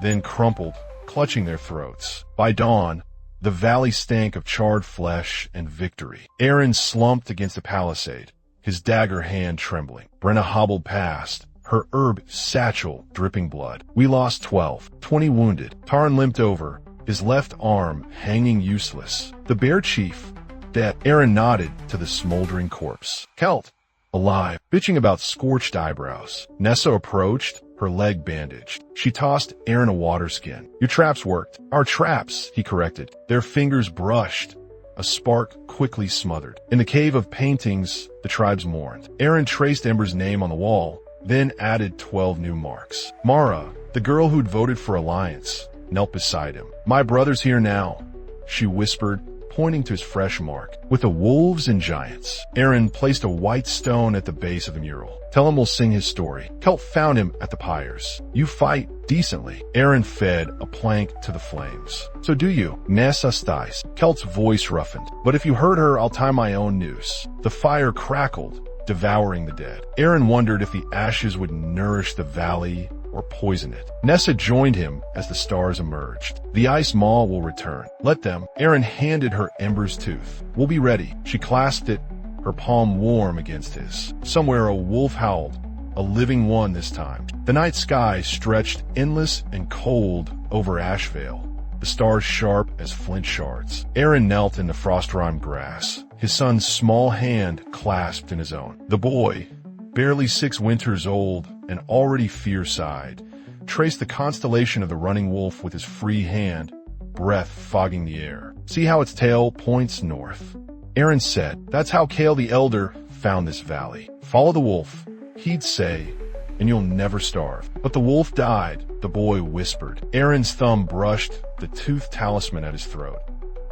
then crumpled, clutching their throats. By dawn, the valley stank of charred flesh and victory. Arin slumped against a palisade, his dagger hand trembling. Brenna hobbled past, her herb satchel dripping blood. We lost 12, 20 wounded. Taran limped over, his left arm hanging useless. The bear chief, dead. Arin nodded to the smoldering corpse. Kelt, alive, bitching about scorched eyebrows. Nessa approached, her leg bandaged. She tossed Arin a water skin. Your traps worked. Our traps, he corrected. Their fingers brushed. A spark quickly smothered. In the cave of paintings, the tribes mourned. Arin traced Ember's name on the wall, then added 12 new marks. Mara, the girl who'd voted for Alliance, knelt beside him. My brother's here now, she whispered, pointing to his fresh mark. With the wolves and giants. Arin placed a white stone at the base of the mural. Tell him we'll sing his story. Kelt found him at the pyres. You fight decently. Arin fed a plank to the flames. So do you. Nessa stais. Kelt's voice roughened. But if you hurt her, I'll tie my own noose. The fire crackled, devouring the dead. Arin wondered if the ashes would nourish the valley or poison it. Nessa joined him as the stars emerged. The ice maw will return. Let them. Arin handed her Ember's tooth. We'll be ready. She clasped it, her palm warm against his. Somewhere a wolf howled, a living one this time. The night sky stretched endless and cold over Ashvale, the stars sharp as flint shards. Arin knelt in the frost-rimed grass, his son's small hand clasped in his own. The boy, barely 6 winters old and already fear-sighed, traced the constellation of the running wolf with his free hand, breath fogging the air. See how its tail points north. Arin said, that's how Kale the Elder found this valley. Follow the wolf, he'd say, and you'll never starve. But the wolf died, the boy whispered. Arin's thumb brushed the tooth talisman at his throat.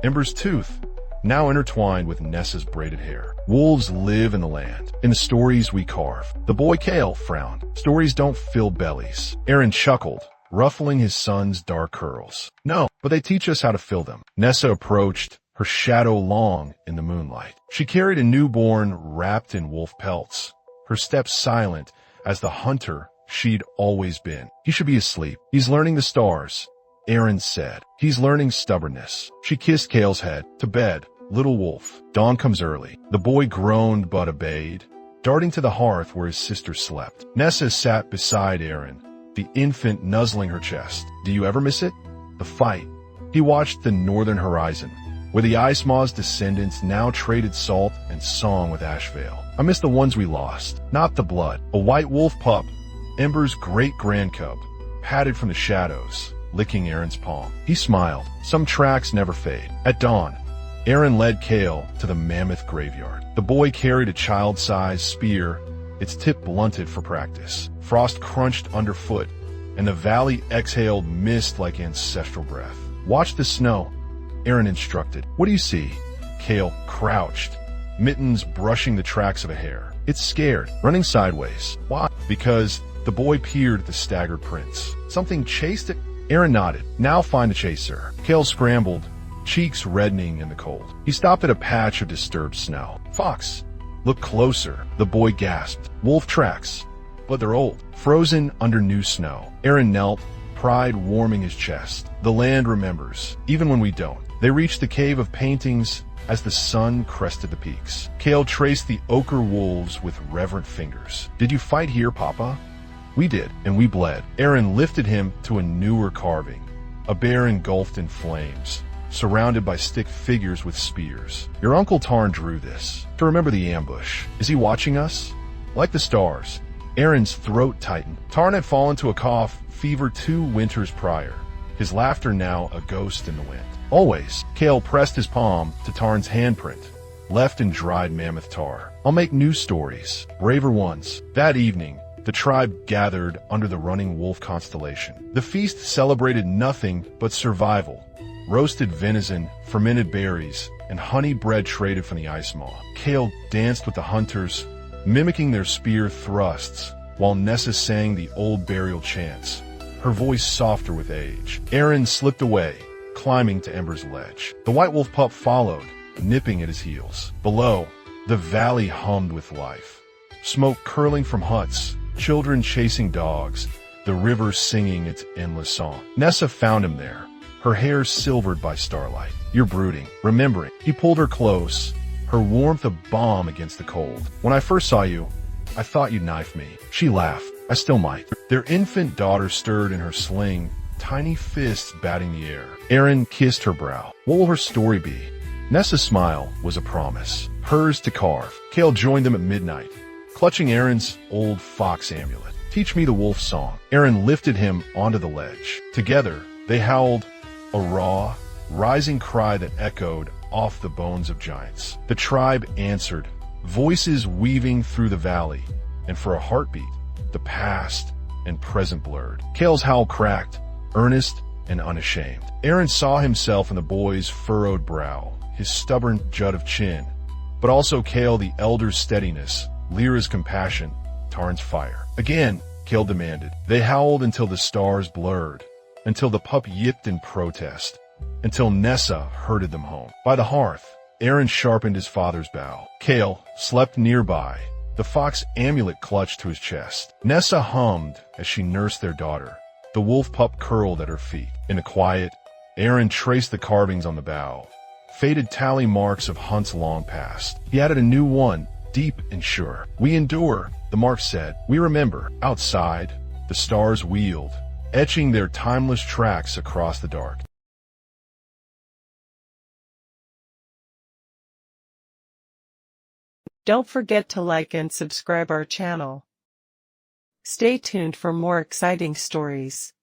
Ember's tooth, now intertwined with Nessa's braided hair. Wolves live in the land, in the stories we carve. The boy Kale frowned. Stories don't fill bellies. Arin chuckled, ruffling his son's dark curls. No, but they teach us how to fill them. Nessa approached, her shadow long in the moonlight. She carried a newborn wrapped in wolf pelts, her steps silent as the hunter she'd always been. He should be asleep. He's learning the stars, Arin said. He's learning stubbornness. She kissed Kale's head. To bed, little wolf. Dawn comes early. The boy groaned but obeyed, darting to the hearth where his sister slept. Nessa sat beside Arin, the infant nuzzling her chest. Do you ever miss it? The fight. He watched the northern horizon, where the Ice Maw's descendants now traded salt and song with Ashvale. I miss the ones we lost, not the blood. A white wolf pup, Ember's great-grand cub, patted from the shadows, licking Arin's palm. He smiled. Some tracks never fade. At dawn, Arin led Kale to the mammoth graveyard. The boy carried a child-sized spear, its tip blunted for practice. Frost crunched underfoot, and the valley exhaled mist like ancestral breath. Watch the snow, Arin instructed. What do you see? Kale crouched, mittens brushing the tracks of a hare. It's scared, running sideways. Why? Because the boy peered at the staggered prints. Something chased it? Arin nodded. Now find the chaser. Kale scrambled, cheeks reddening in the cold. He stopped at a patch of disturbed snow. Fox. Look closer. The boy gasped. Wolf tracks. But they're old. Frozen under new snow. Arin knelt, pride warming his chest. The land remembers, even when we don't. They reached the cave of paintings as the sun crested the peaks. Kale traced the ochre wolves with reverent fingers. Did you fight here, Papa? We did, and we bled. Arin lifted him to a newer carving, a bear engulfed in flames, surrounded by stick figures with spears. Your Uncle Tarn drew this, to remember the ambush. Is he watching us? Like the stars, Arin's throat tightened. Tarn had fallen to a cough fever 2 winters prior, his laughter now a ghost in the wind. Always, Kale pressed his palm to Tarn's handprint, left in dried mammoth tar. I'll make new stories, braver ones. That evening, the tribe gathered under the running wolf constellation. The feast celebrated nothing but survival. Roasted venison, fermented berries, and honey bread traded from the Ice Maw. Kale danced with the hunters, mimicking their spear thrusts, while Nessa sang the old burial chants, her voice softer with age. Arin slipped away, climbing to Ember's ledge. The white wolf pup followed, nipping at his heels. Below, the valley hummed with life. Smoke curling from huts, children chasing dogs, the river singing its endless song. Nessa found him there, her hair silvered by starlight. You're brooding, remembering. He pulled her close, her warmth a balm against the cold. When I first saw you, I thought you'd knife me. She laughed. I still might. Their infant daughter stirred in her sling, tiny fists batting the air. Arin kissed her brow. What will her story be? Nessa's smile was a promise, hers to carve. Cale joined them at midnight, clutching Arin's old fox amulet. Teach me the wolf song. Arin lifted him onto the ledge. Together, they howled a raw, rising cry that echoed off the bones of giants. The tribe answered, voices weaving through the valley, and for a heartbeat, the past and present blurred. Cale's howl cracked, earnest and unashamed. Arin saw himself in the boy's furrowed brow, his stubborn jut of chin, but also Cale the elder's steadiness, Lyra's compassion, Tarn's fire. Again, Cale demanded. They howled until the stars blurred, until the pup yipped in protest, until Nessa herded them home. By the hearth, Arin sharpened his father's bow. Cale slept nearby, the fox amulet clutched to his chest. Nessa hummed as she nursed their daughter. The wolf pup curled at her feet. In the quiet, Arin traced the carvings on the bow, faded tally marks of hunts long past. He added a new one, deep and sure. We endure, the mark said. We remember. Outside, the stars wheeled, etching their timeless tracks across the dark. Don't forget to like and subscribe our channel. Stay tuned for more exciting stories.